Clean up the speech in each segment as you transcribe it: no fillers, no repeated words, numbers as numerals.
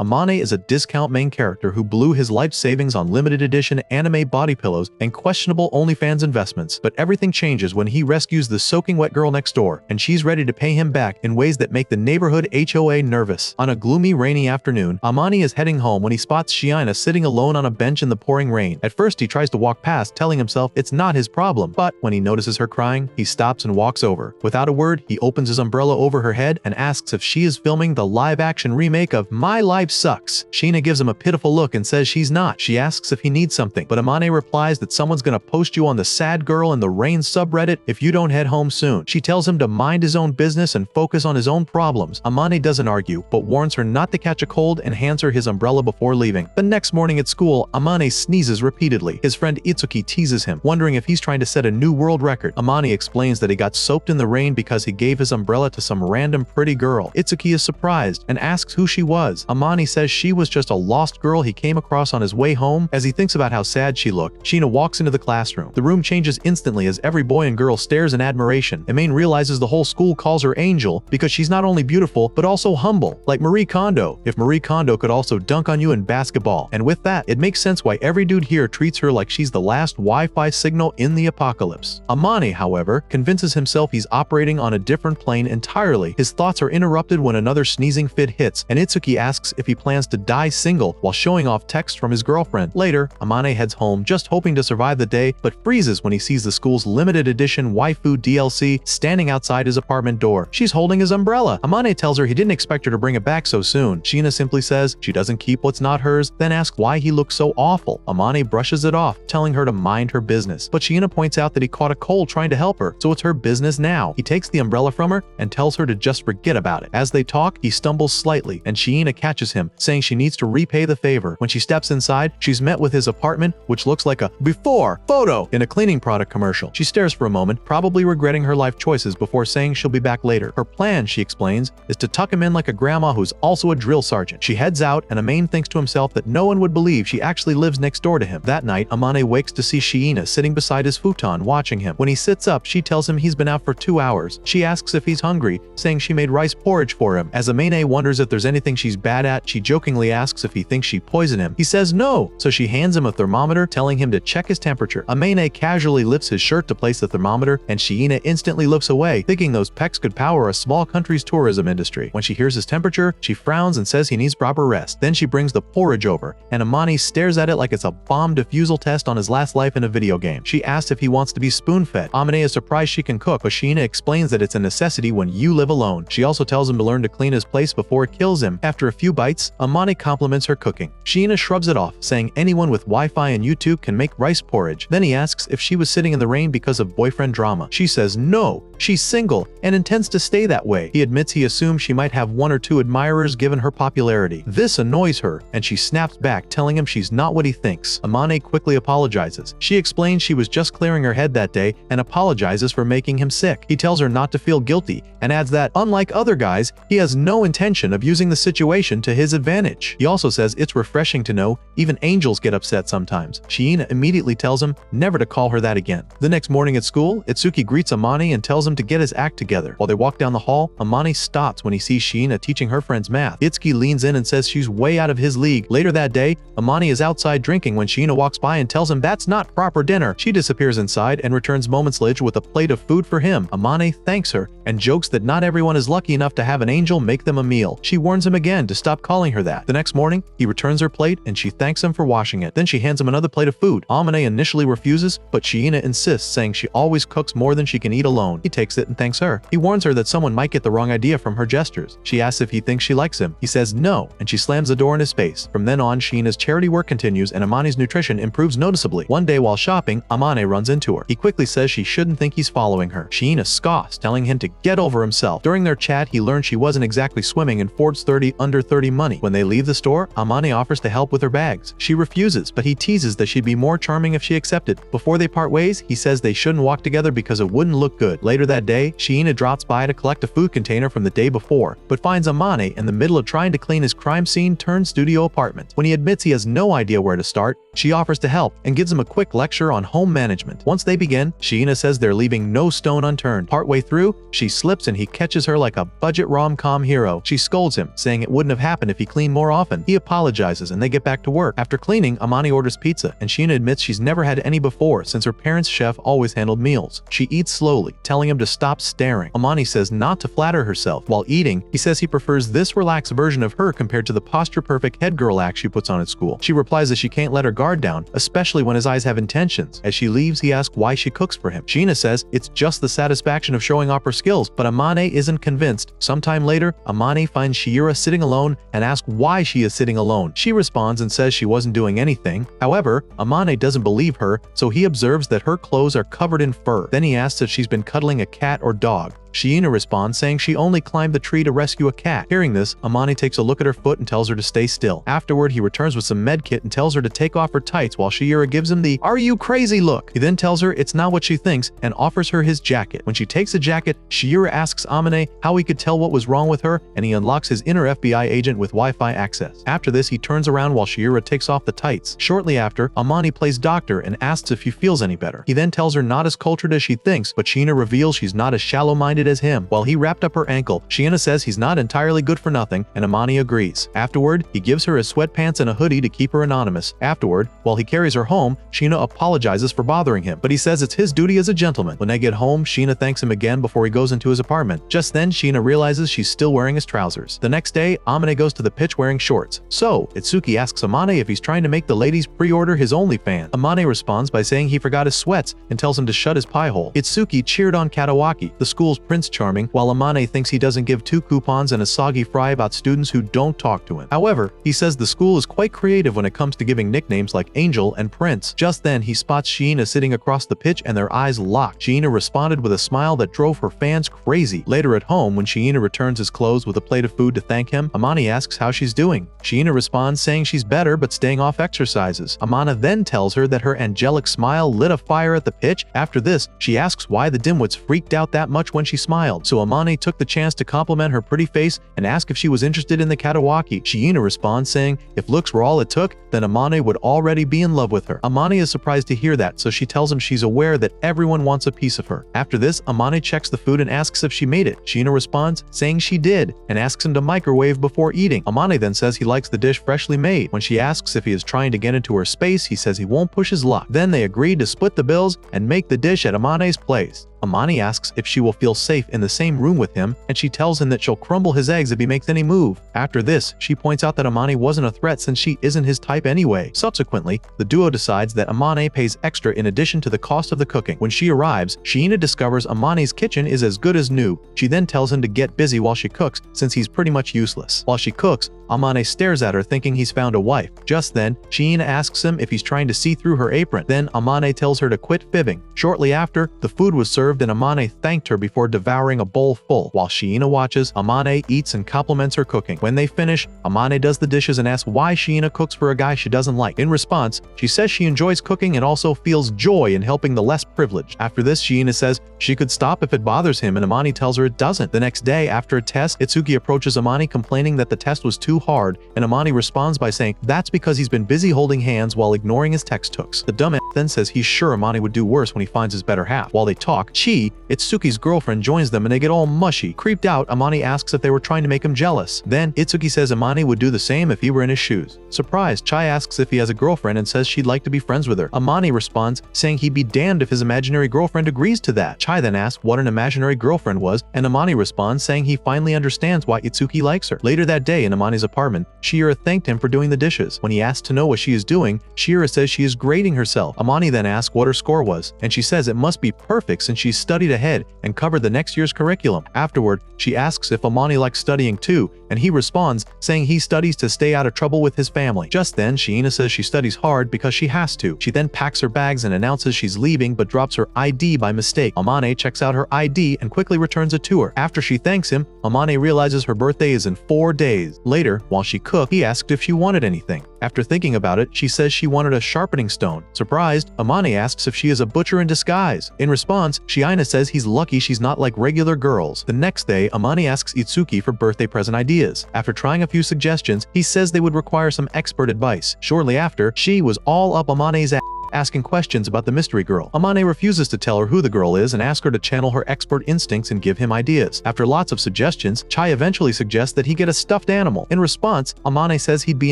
Amane is a discount main character who blew his life savings on limited edition anime body pillows and questionable OnlyFans investments, but everything changes when he rescues the soaking wet girl next door, and she's ready to pay him back in ways that make the neighborhood HOA nervous. On a gloomy, rainy afternoon, Amane is heading home when he spots Shiina sitting alone on a bench in the pouring rain. At first, he tries to walk past, telling himself it's not his problem, but when he notices her crying, he stops and walks over. Without a word, he opens his umbrella over her head and asks if she is filming the live-action remake of My Life Sucks. Shiina gives him a pitiful look and says she's not. She asks if he needs something, but Amane replies that someone's gonna post you on the Sad Girl in the Rain subreddit if you don't head home soon. She tells him to mind his own business and focus on his own problems. Amane doesn't argue, but warns her not to catch a cold and hands her his umbrella before leaving. The next morning at school, Amane sneezes repeatedly. His friend Itsuki teases him, wondering if he's trying to set a new world record. Amane explains that he got soaked in the rain because he gave his umbrella to some random pretty girl. Itsuki is surprised and asks who she was. Amane says she was just a lost girl he came across on his way home. As he thinks about how sad she looked, Shiina walks into the classroom. The room changes instantly as every boy and girl stares in admiration. Amane realizes the whole school calls her Angel because she's not only beautiful, but also humble, like Marie Kondo, if Marie Kondo could also dunk on you in basketball. And with that, it makes sense why every dude here treats her like she's the last Wi-Fi signal in the apocalypse. Amane, however, convinces himself he's operating on a different plane entirely. His thoughts are interrupted when another sneezing fit hits, and Itsuki asks if he plans to die single while showing off text from his girlfriend. Later, Amane heads home just hoping to survive the day, but freezes when he sees the school's limited edition waifu DLC standing outside his apartment door. She's holding his umbrella. Amane tells her he didn't expect her to bring it back so soon. Shiina simply says she doesn't keep what's not hers, then asks why he looks so awful. Amane brushes it off, telling her to mind her business. But Shiina points out that he caught a cold trying to help her, so it's her business now. He takes the umbrella from her and tells her to just forget about it. As they talk, he stumbles slightly, and Shiina catches him, saying she needs to repay the favor. When she steps inside, she's met with his apartment, which looks like a before photo in a cleaning product commercial. She stares for a moment, probably regretting her life choices before saying she'll be back later. Her plan, she explains, is to tuck him in like a grandma who's also a drill sergeant. She heads out, and Amane thinks to himself that no one would believe she actually lives next door to him. That night, Amane wakes to see Shiina sitting beside his futon watching him. When he sits up, she tells him he's been out for 2 hours. She asks if he's hungry, saying she made rice porridge for him. As Amane wonders if there's anything she's bad at, she jokingly asks if he thinks she poisoned him. He says no, so she hands him a thermometer, telling him to check his temperature. Amane casually lifts his shirt to place the thermometer, and Shiina instantly looks away, thinking those pecs could power a small country's tourism industry. When she hears his temperature, she frowns and says he needs proper rest. Then she brings the porridge over, and Amane stares at it like it's a bomb defusal test on his last life in a video game. She asks if he wants to be spoon-fed. Amane is surprised she can cook, but Shiina explains that it's a necessity when you live alone. She also tells him to learn to clean his place before it kills him. After a few bites, Amane compliments her cooking. Shiina shrugs it off, saying anyone with Wi-Fi and YouTube can make rice porridge. Then he asks if she was sitting in the rain because of boyfriend drama. She says no, she's single and intends to stay that way. He admits he assumes she might have 1 or 2 admirers given her popularity. This annoys her, and she snaps back, telling him she's not what he thinks. Amane quickly apologizes. She explains she was just clearing her head that day and apologizes for making him sick. He tells her not to feel guilty and adds that, unlike other guys, he has no intention of using the situation to his advantage. He also says it's refreshing to know even angels get upset sometimes. Shiina immediately tells him never to call her that again. The next morning at school, Itsuki greets Amane and tells him to get his act together. While they walk down the hall, Amane stops when he sees Shiina teaching her friends math. Itsuki leans in and says she's way out of his league. Later that day, Amane is outside drinking when Shiina walks by and tells him that's not proper dinner. She disappears inside and returns moments later with a plate of food for him. Amane thanks her and jokes that not everyone is lucky enough to have an angel make them a meal. She warns him again to stop calling her that. The next morning, he returns her plate and she thanks him for washing it. Then she hands him another plate of food. Amane initially refuses, but Shiina insists, saying she always cooks more than she can eat alone. He takes it and thanks her. He warns her that someone might get the wrong idea from her gestures. She asks if he thinks she likes him. He says no, and she slams the door in his face. From then on, Shiina's charity work continues and Amane's nutrition improves noticeably. One day while shopping, Amane runs into her. He quickly says she shouldn't think he's following her. Shiina scoffs, telling him to get over himself. During their chat, he learned she wasn't exactly swimming in Ford's 30 under 30 money. When they leave the store, Amane offers to help with her bags. She refuses, but he teases that she'd be more charming if she accepted. Before they part ways, he says they shouldn't walk together because it wouldn't look good. Later that day, Shiina drops by to collect a food container from the day before, but finds Amane in the middle of trying to clean his crime scene turned studio apartment. When he admits he has no idea where to start, she offers to help and gives him a quick lecture on home management. Once they begin, Shiina says they're leaving no stone unturned. Partway through, she slips and he catches her like a budget rom-com hero. She scolds him, saying it wouldn't have happened if he cleaned more often. He apologizes and they get back to work. After cleaning, Amani orders pizza, and Sheena admits she's never had any before since her parents' chef always handled meals. She eats slowly, telling him to stop staring. Amani says not to flatter herself. While eating, he says he prefers this relaxed version of her compared to the posture-perfect head girl act she puts on at school. She replies that she can't let her guard down, especially when his eyes have intentions. As she leaves, he asks why she cooks for him. Sheena says it's just the satisfaction of showing off her skills, but Amani isn't convinced. Sometime later, Amani finds Shiera sitting alone and asks why she is sitting alone. She responds and says she wasn't doing anything. However, Amani doesn't believe her, so he observes that her clothes are covered in fur. Then he asks if she's been cuddling a cat or dog. Sheena responds saying she only climbed the tree to rescue a cat. Hearing this, Amani takes a look at her foot and tells her to stay still. Afterward, he returns with some med kit and tells her to take off her tights while Shiera gives him the "Are you crazy?" look. He then tells her it's not what she thinks and offers her his jacket. When she takes the jacket, Shiera asks Amane how he could tell what was wrong with her, and he unlocks his inner FBI agent with Wi-Fi access. After this, he turns around while Shiera takes off the tights. Shortly after, Amani plays doctor and asks if she feels any better. He then tells her not as cultured as she thinks, but Sheena reveals she's not as shallow-minded as him. While he wrapped up her ankle, Sheena says he's not entirely good for nothing, and Amani agrees. Afterward, he gives her his sweatpants and a hoodie to keep her anonymous. Afterward, while he carries her home, Sheena apologizes for bothering him, but he says it's his duty as a gentleman. When they get home, Sheena thanks him again before he goes into his apartment. Just then, Sheena realizes she's still wearing his trousers. The next day, Amane goes to the pitch wearing shorts. So, Itsuki asks Amane if he's trying to make the ladies pre-order his OnlyFans. Amane responds by saying he forgot his sweats and tells him to shut his pie hole. Itsuki cheered on Katawaki, the school's Prince Charming, while Amane thinks he doesn't give 2 coupons and a soggy fry about students who don't talk to him. However, he says the school is quite creative when it comes to giving nicknames like Angel and Prince. Just then, he spots Sheena sitting across the pitch and their eyes locked. Sheena responded with a smile that drove her fans crazy. Later at home, when Sheena returns his clothes with a plate of food to thank him, Amani asks how she's doing. Sheena responds saying she's better but staying off exercises. Amana then tells her that her angelic smile lit a fire at the pitch. After this, she asks why the dimwits freaked out that much when she smiled. So Amani took the chance to compliment her pretty face and ask if she was interested in the Katawaki. Sheena responds saying if looks were all it took, then Amani would already be in love with her. Amani is surprised to hear that, so she tells him she's aware that everyone wants a piece of her. After this, Amani checks the food and asks if she made it. Sheena responds saying she did and asks him to microwave before eating. Amani then says he likes the dish freshly made. When she asks if he is trying to get into her space, he says he won't push his luck. Then they agree to split the bills and make the dish at Amani's place. Amani asks if she will feel safe in the same room with him, and she tells him that she'll crumble his eggs if he makes any move. After this, she points out that Amani wasn't a threat since she isn't his type anyway. Subsequently, the duo decides that Amani pays extra in addition to the cost of the cooking. When she arrives, Sheena discovers Amani's kitchen is as good as new. She then tells him to get busy while she cooks, since he's pretty much useless. While she cooks, Amani stares at her thinking he's found a wife. Just then, Sheena asks him if he's trying to see through her apron. Then Amani tells her to quit fibbing. Shortly after, the food was served and Amani thanked her before devouring a bowl full. While Sheena watches, Amani eats and compliments her cooking. When they finish, Amani does the dishes and asks why Sheena cooks for a guy she doesn't like. In response, she says she enjoys cooking and also feels joy in helping the less privileged. After this, Sheena says she could stop if it bothers him, and Amani tells her it doesn't. The next day, after a test, Itsuki approaches Amani complaining that the test was too hard, and Amani responds by saying that's because he's been busy holding hands while ignoring his textbooks. The dumbass then says he's sure Amani would do worse when he finds his better half. While they talk, Chi, Itsuki's girlfriend, joins them and they get all mushy. Creeped out, Amani asks if they were trying to make him jealous. Then, Itsuki says Amani would do the same if he were in his shoes. Surprised, Chai asks if he has a girlfriend and says she'd like to be friends with her. Amani responds saying he'd be damned if his imaginary girlfriend agrees to that. Chai then asks what an imaginary girlfriend was, and Amani responds saying he finally understands why Itsuki likes her. Later that day in Amani's apartment, Shiera thanked him for doing the dishes. When he asks to know what she is doing, Shiera says she is grading herself. Amani then asks what her score was, and she says it must be perfect since she's studied ahead and covered the next year's curriculum. Afterward, she asks if Amani likes studying too, and he responds saying he studies to stay out of trouble with his family. Just then, Sheena says she studies hard because she has to. She then packs her bags and announces she's leaving but drops her ID by mistake. Amane checks out her ID and quickly returns it to her. After she thanks him, Amane realizes her birthday is in 4 days. Later, while she cooked, he asked if she wanted anything. After thinking about it, she says she wanted a sharpening stone. Surprised, Amane asks if she is a butcher in disguise. In response, Shiina says he's lucky she's not like regular girls. The next day, Amane asks Itsuki for birthday present ideas. After trying a few suggestions, he says they would require some expert advice. Shortly after, she was all up Amane's ass. asking questions about the mystery girl. Amane refuses to tell her who the girl is and asks her to channel her expert instincts and give him ideas. After lots of suggestions, Chai eventually suggests that he get a stuffed animal. In response, Amane says he'd be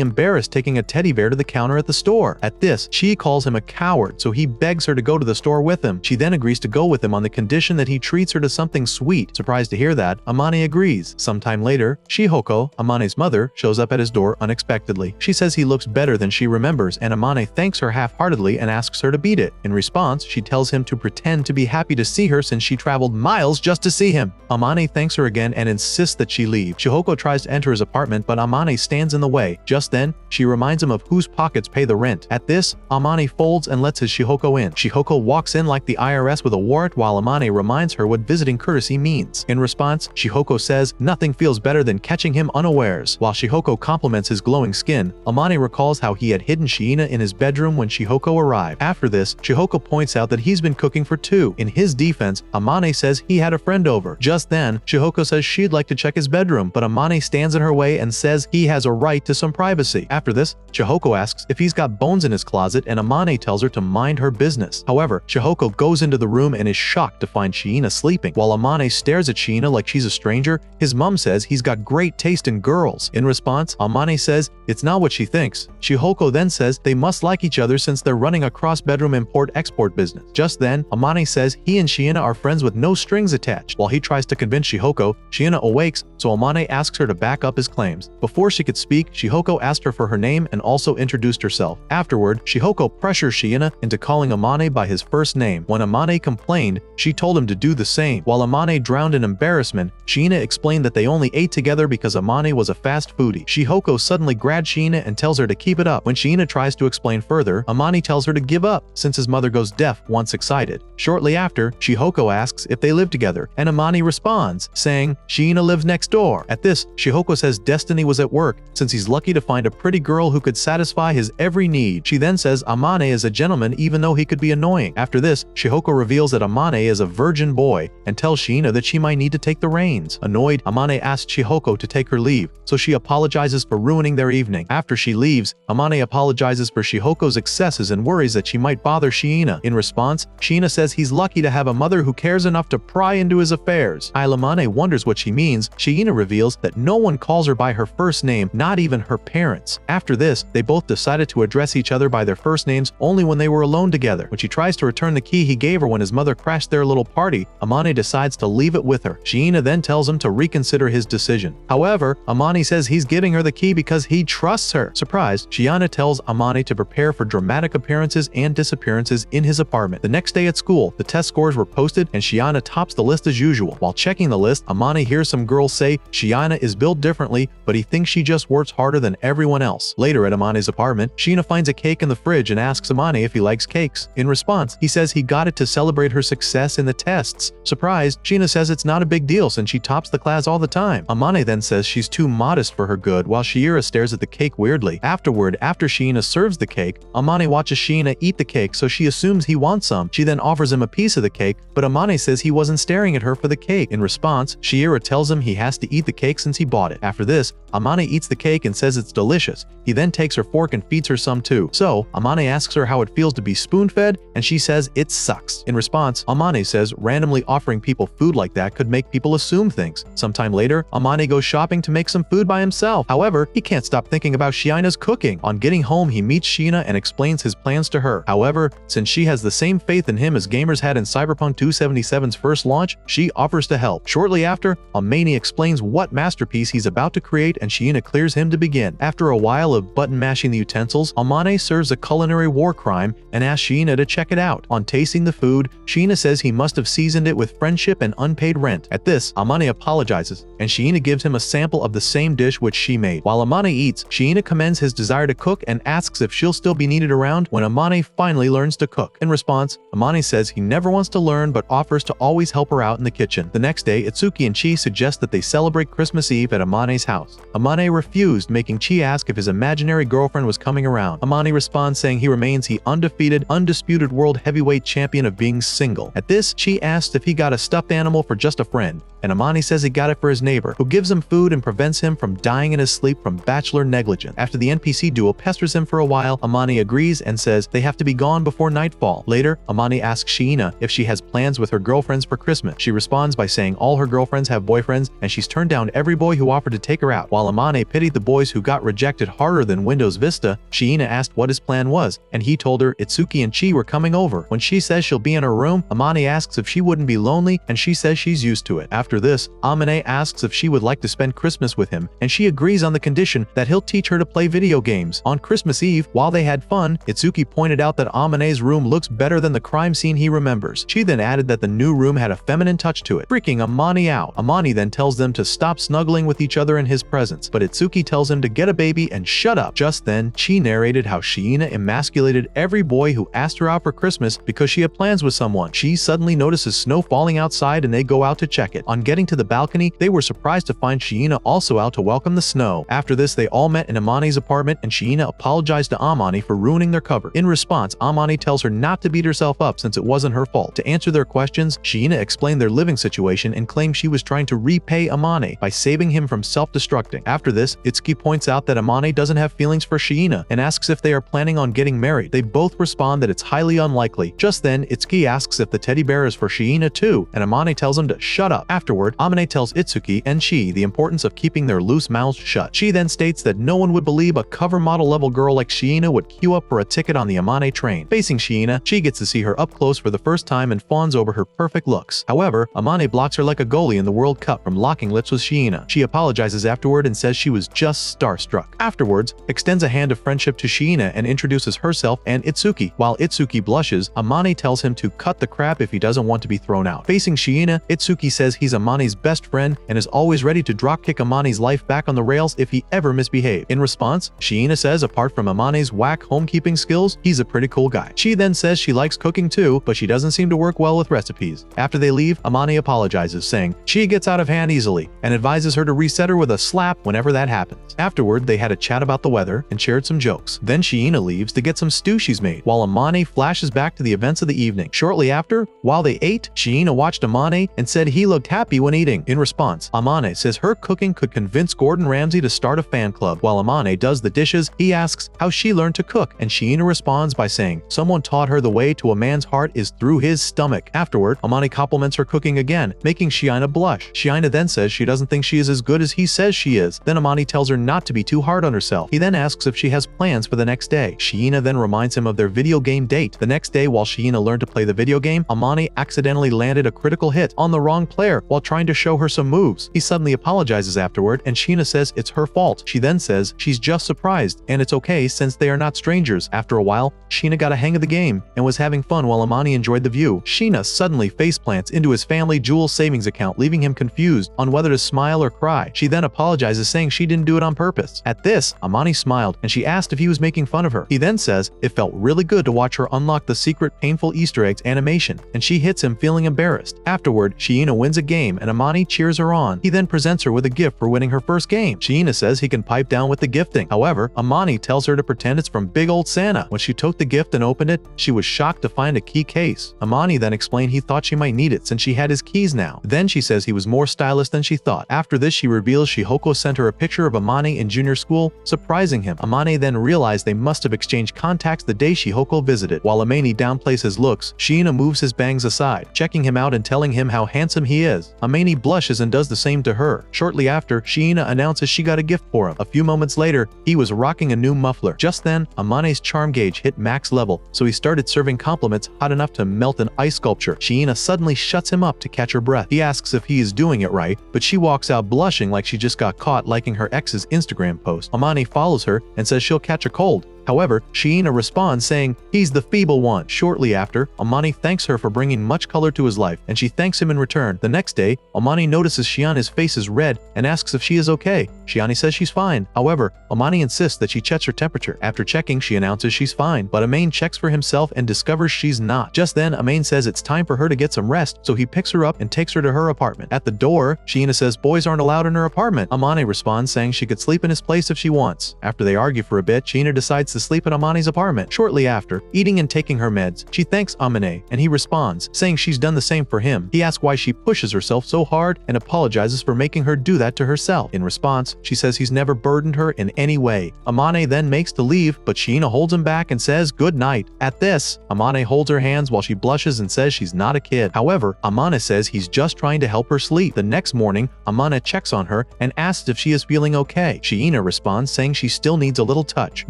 embarrassed taking a teddy bear to the counter at the store. At this, Chi calls him a coward, so he begs her to go to the store with him. She then agrees to go with him on the condition that he treats her to something sweet. Surprised to hear that, Amane agrees. Sometime later, Shihoko, Amane's mother, shows up at his door unexpectedly. She says he looks better than she remembers, and Amane thanks her half-heartedly and asks her to beat it. In response, she tells him to pretend to be happy to see her since she traveled miles just to see him. Amane thanks her again and insists that she leave. Shihoko tries to enter his apartment, but Amane stands in the way. Just then, she reminds him of whose pockets pay the rent. At this, Amane folds and lets his Shihoko in. Shihoko walks in like the IRS with a warrant while Amane reminds her what visiting courtesy means. In response, Shihoko says nothing feels better than catching him unawares. While Shihoko compliments his glowing skin, Amane recalls how he had hidden Shiina in his bedroom when Shihoko arrived. After this, Shihoko points out that he's been cooking for two. In his defense, Amane says he had a friend over. Just then, Shihoko says she'd like to check his bedroom, but Amane stands in her way and says he has a right to some privacy. After this, Shihoko asks if he's got bones in his closet, and Amane tells her to mind her business. However, Shihoko goes into the room and is shocked to find Shiina sleeping. While Amane stares at Shiina like she's a stranger, his mom says he's got great taste in girls. In response, Amane says it's not what she thinks. Shihoko then says they must like each other since they're running a cross-bedroom import-export business. Just then, Amane says he and Shiina are friends with no strings attached. While he tries to convince Shihoko, Shiina awakes, so Amane asks her to back up his claims. Before she could speak, Shihoko asked her for her name and also introduced herself. Afterward, Shihoko pressures Shiina into calling Amane by his first name. When Amane complained, she told him to do the same. While Amane drowned in embarrassment, Shiina explained that they only ate together because Amane was a fast foodie. Shihoko suddenly grabs Shiina and tells her to keep it up. When Shiina tries to explain further, Amane tells her to give up, since his mother goes deaf once excited. Shortly after, Shihoko asks if they live together, and Amane responds, saying Shiina lives next door. At this, Shihoko says Destiny was at work, since he's lucky to find a pretty girl who could satisfy his every need. She then says Amane is a gentleman even though he could be annoying. After this, Shihoko reveals that Amane is a virgin boy and tells Shiina that she might need to take the reins. Annoyed, Amane asks Shihoko to take her leave, so she apologizes for ruining their evening. After she leaves, Amane apologizes for Shihoko's excesses and worries that she might bother Shiina. In response, Shiina says he's lucky to have a mother who cares enough to pry into his affairs. While Amane wonders what she means, Shiina reveals that no one calls her by her first name, not even her parents. After this, they both decided to address each other by their first names only when they were alone together. When she tries to return the key he gave her when his mother crashed their little party, Amane decides to leave it with her. Shiina then tells him to reconsider his decision. However, Amane says he's giving her the key because he trusts her. Surprised, Shiina tells Amane to prepare for dramatic appearances and disappearances in his apartment. The next day at school, the test scores were posted and Shiina tops the list as usual. While checking the list, Amane hears some girls say Shiina is built differently, but he thinks she just works harder than everyone else. Later at Amane's apartment, Shiina finds a cake in the fridge and asks Amane if he likes cakes. In response, he says he got it to celebrate her success in the tests. Surprised, Shiina says it's not a big deal since she tops the class all the time. Amane then says she's too modest for her good, while Shiina stares at the cake weirdly. Afterward, after Shiina serves the cake, Amane watches Shiina eat the cake, so she assumes he wants some. She then offers him a piece of the cake, but Amane says he wasn't staring at her for the cake. In response, Shiina tells him he has to eat the cake since he bought it. After this, Amane eats the cake and says it's delicious. He then takes her fork and feeds her some too. So, Amane asks her how it feels to be spoon-fed, and she says it sucks. In response, Amane says randomly offering people food like that could make people assume things. Sometime later, Amane goes shopping to make some food by himself. However, he can't stop thinking about Shiina's cooking. On getting home, he meets Shiina and explains his plans to her. However, since she has the same faith in him as gamers had in Cyberpunk 277's first launch, she offers to help. Shortly after, Amane explains what masterpiece he's about to create and Shiina clears him to begin. After a while of button mashing the utensils, Amane serves a culinary war crime and asks Shiina to check it out. On tasting the food, Shiina says he must have seasoned it with friendship and unpaid rent. At this, Amane apologizes, and Shiina gives him a sample of the same dish which she made. While Amane eats, Shiina commends his desire to cook and asks if she'll still be needed around when Amane finally learns to cook. In response, Amane says he never wants to learn but offers to always help her out in the kitchen. The next day, Itsuki and Chi suggest that they celebrate Christmas Eve at Amane's house. Amane refused, making Chi ask if his imaginary girlfriend was coming around. Amane responds saying he remains the undefeated, undisputed world heavyweight champion of being single. At this, Chi asks if he got a stuffed animal for just a friend, and Amane says he got it for his neighbor, who gives him food and prevents him from dying in his sleep from bachelor negligence. After the NPC duo pesters him for a while, Amane agrees and says They have to be gone before nightfall. Later, Amani asks Shiina if she has plans with her girlfriends for Christmas. She responds by saying all her girlfriends have boyfriends and she's turned down every boy who offered to take her out. While Amani pitied the boys who got rejected harder than Windows Vista, Shiina asked what his plan was, and he told her Itsuki and Chi were coming over. When she says she'll be in her room, Amani asks if she wouldn't be lonely, and she says she's used to it. After this, Amane asks if she would like to spend Christmas with him, and she agrees on the condition that he'll teach her to play video games. On Christmas Eve, while they had fun, Itsuki pointed out that Amane's room looks better than the crime scene he remembers. She then added that the new room had a feminine touch to it, freaking Amani out. Amani then tells them to stop snuggling with each other in his presence, but Itsuki tells him to get a baby and shut up. Just then, Chi narrated how Shiina emasculated every boy who asked her out for Christmas because she had plans with someone. She suddenly notices snow falling outside and they go out to check it. On getting to the balcony, they were surprised to find Shiina also out to welcome the snow. After this, they all met in Amani's apartment and Shiina apologized to Amani for ruining their cover. In response, Amani tells her not to beat herself up since it wasn't her fault. To answer their questions, Shiina explained their living situation and claimed she was trying to repay Amani by saving him from self-destructing. After this, Itsuki points out that Amani doesn't have feelings for Shiina and asks if they are planning on getting married. They both respond that it's highly unlikely. Just then, Itsuki asks if the teddy bear is for Shiina too, and Amani tells him to shut up. Afterward, Amane tells Itsuki and Chi the importance of keeping their loose mouths shut. Chi then states that no one would believe a cover model level girl like Shiina would queue up for a ticket on the Amane train. Facing Shiina, Chi gets to see her up close for the first time and fawns over her perfect looks. However, Amane blocks her like a goalie in the World Cup from locking lips with Shiina. She apologizes afterward and says she was just starstruck. Afterwards, extends a hand of friendship to Shiina and introduces herself and Itsuki. While Itsuki blushes, Amane tells him to cut the crap if he doesn't want to be thrown out. Facing Shiina, Itsuki says he's Amani's best friend and is always ready to dropkick Amani's life back on the rails if he ever misbehaved. In response, Shiina says apart from Amane's whack homekeeping skills, he's a pretty cool guy. She then says she likes cooking too, but she doesn't seem to work well with recipes. After they leave, Amani apologizes, saying she gets out of hand easily and advises her to reset her with a slap whenever that happens. Afterward, they had a chat about the weather and shared some jokes. Then Shiina leaves to get some stew she's made, while Amani flashes back to the events of the evening. Shortly after, while they ate, Shiina watched Amane and said he looked happy when eating. In response, Amane says her cooking could convince Gordon Ramsay to start a fan club. While Amane does the dishes, he asks how she learned to cook, and Shiina responds by saying someone taught her the way to a man's heart is through his stomach. Afterward, Amane compliments her cooking again, making Shiina blush. Shiina then says she doesn't think she is as good as he says she is. Then Amani tells her not to be too hard on herself. He then asks if she has plans for the next day. Shiina then reminds him of their video game date. The next day, while Shiina learned to play the video game, Amani accidentally landed a critical hit on the wrong player while trying to show her some moves. He suddenly apologizes afterward, and Shiina says it's her fault. She then says she's just surprised, and it's okay since they are not strangers. After a while, Shiina got a hang of the game and was having fun while Amani enjoyed the view. Shiina suddenly faceplants into his family jewel savings account, leaving him confused on whether to smile or cry. She then apologizes, saying she didn't do it on purpose. At this, Amani smiled, and she asked if he was making fun of her. He then says it felt really good to watch her unlock the secret painful Easter eggs animation, and she hits him feeling embarrassed. Afterward, Shiina wins a game, and Amani cheers her on. He then presents her with a gift for winning her first game. Shiina says he can pipe down with the gifting. However, Amani tells her to pretend it's from big old Santa. When she took the gift and opened it, she was shocked to find a key case. Amani then explained he thought she might need it since she had his keys now. Then she says he was more stylish than she thought. After this, she reveals Shihoko sent her a picture of Amani in junior school, surprising him. Amani then realized they must have exchanged contacts the day Shihoko visited. While Amani downplays his looks, Shiina moves his bangs aside, checking him out and telling him how handsome he is. Amani blushes and does the same to her. Shortly after, Shiina announces she got a gift for him. A few moments later, he was rocking a new muffler. Just then, Amane's charm gauge hit max level, so he started serving compliments hot enough to melt an ice sculpture. Shiina suddenly shuts him up to catch her breath. He asks if he is doing it right, but she walks out blushing like she just got caught liking her ex's Instagram post. Amani follows her and says she'll catch a cold. However, Shiina responds saying he's the feeble one. Shortly after, Amani thanks her for bringing much color to his life, and she thanks him in return. The next day, Amani notices Shiana's face is red and asks if she is okay. Shiani says she's fine. However, Amani insists that she checks her temperature. After checking, she announces she's fine, but Amain checks for himself and discovers she's not. Just then, Amain says it's time for her to get some rest, so he picks her up and takes her to her apartment. At the door, Shiina says boys aren't allowed in her apartment. Amani responds saying she could sleep in his place if she wants. After they argue for a bit, Shiina decides decides to sleep at Amane's apartment. Shortly after, eating and taking her meds, she thanks Amane, and he responds, saying she's done the same for him. He asks why she pushes herself so hard and apologizes for making her do that to herself. In response, she says he's never burdened her in any way. Amane then makes to leave, but Shiina holds him back and says good night. At this, Amane holds her hands while she blushes and says she's not a kid. However, Amane says he's just trying to help her sleep. The next morning, Amane checks on her and asks if she is feeling okay. Shiina responds saying she still needs a little touch.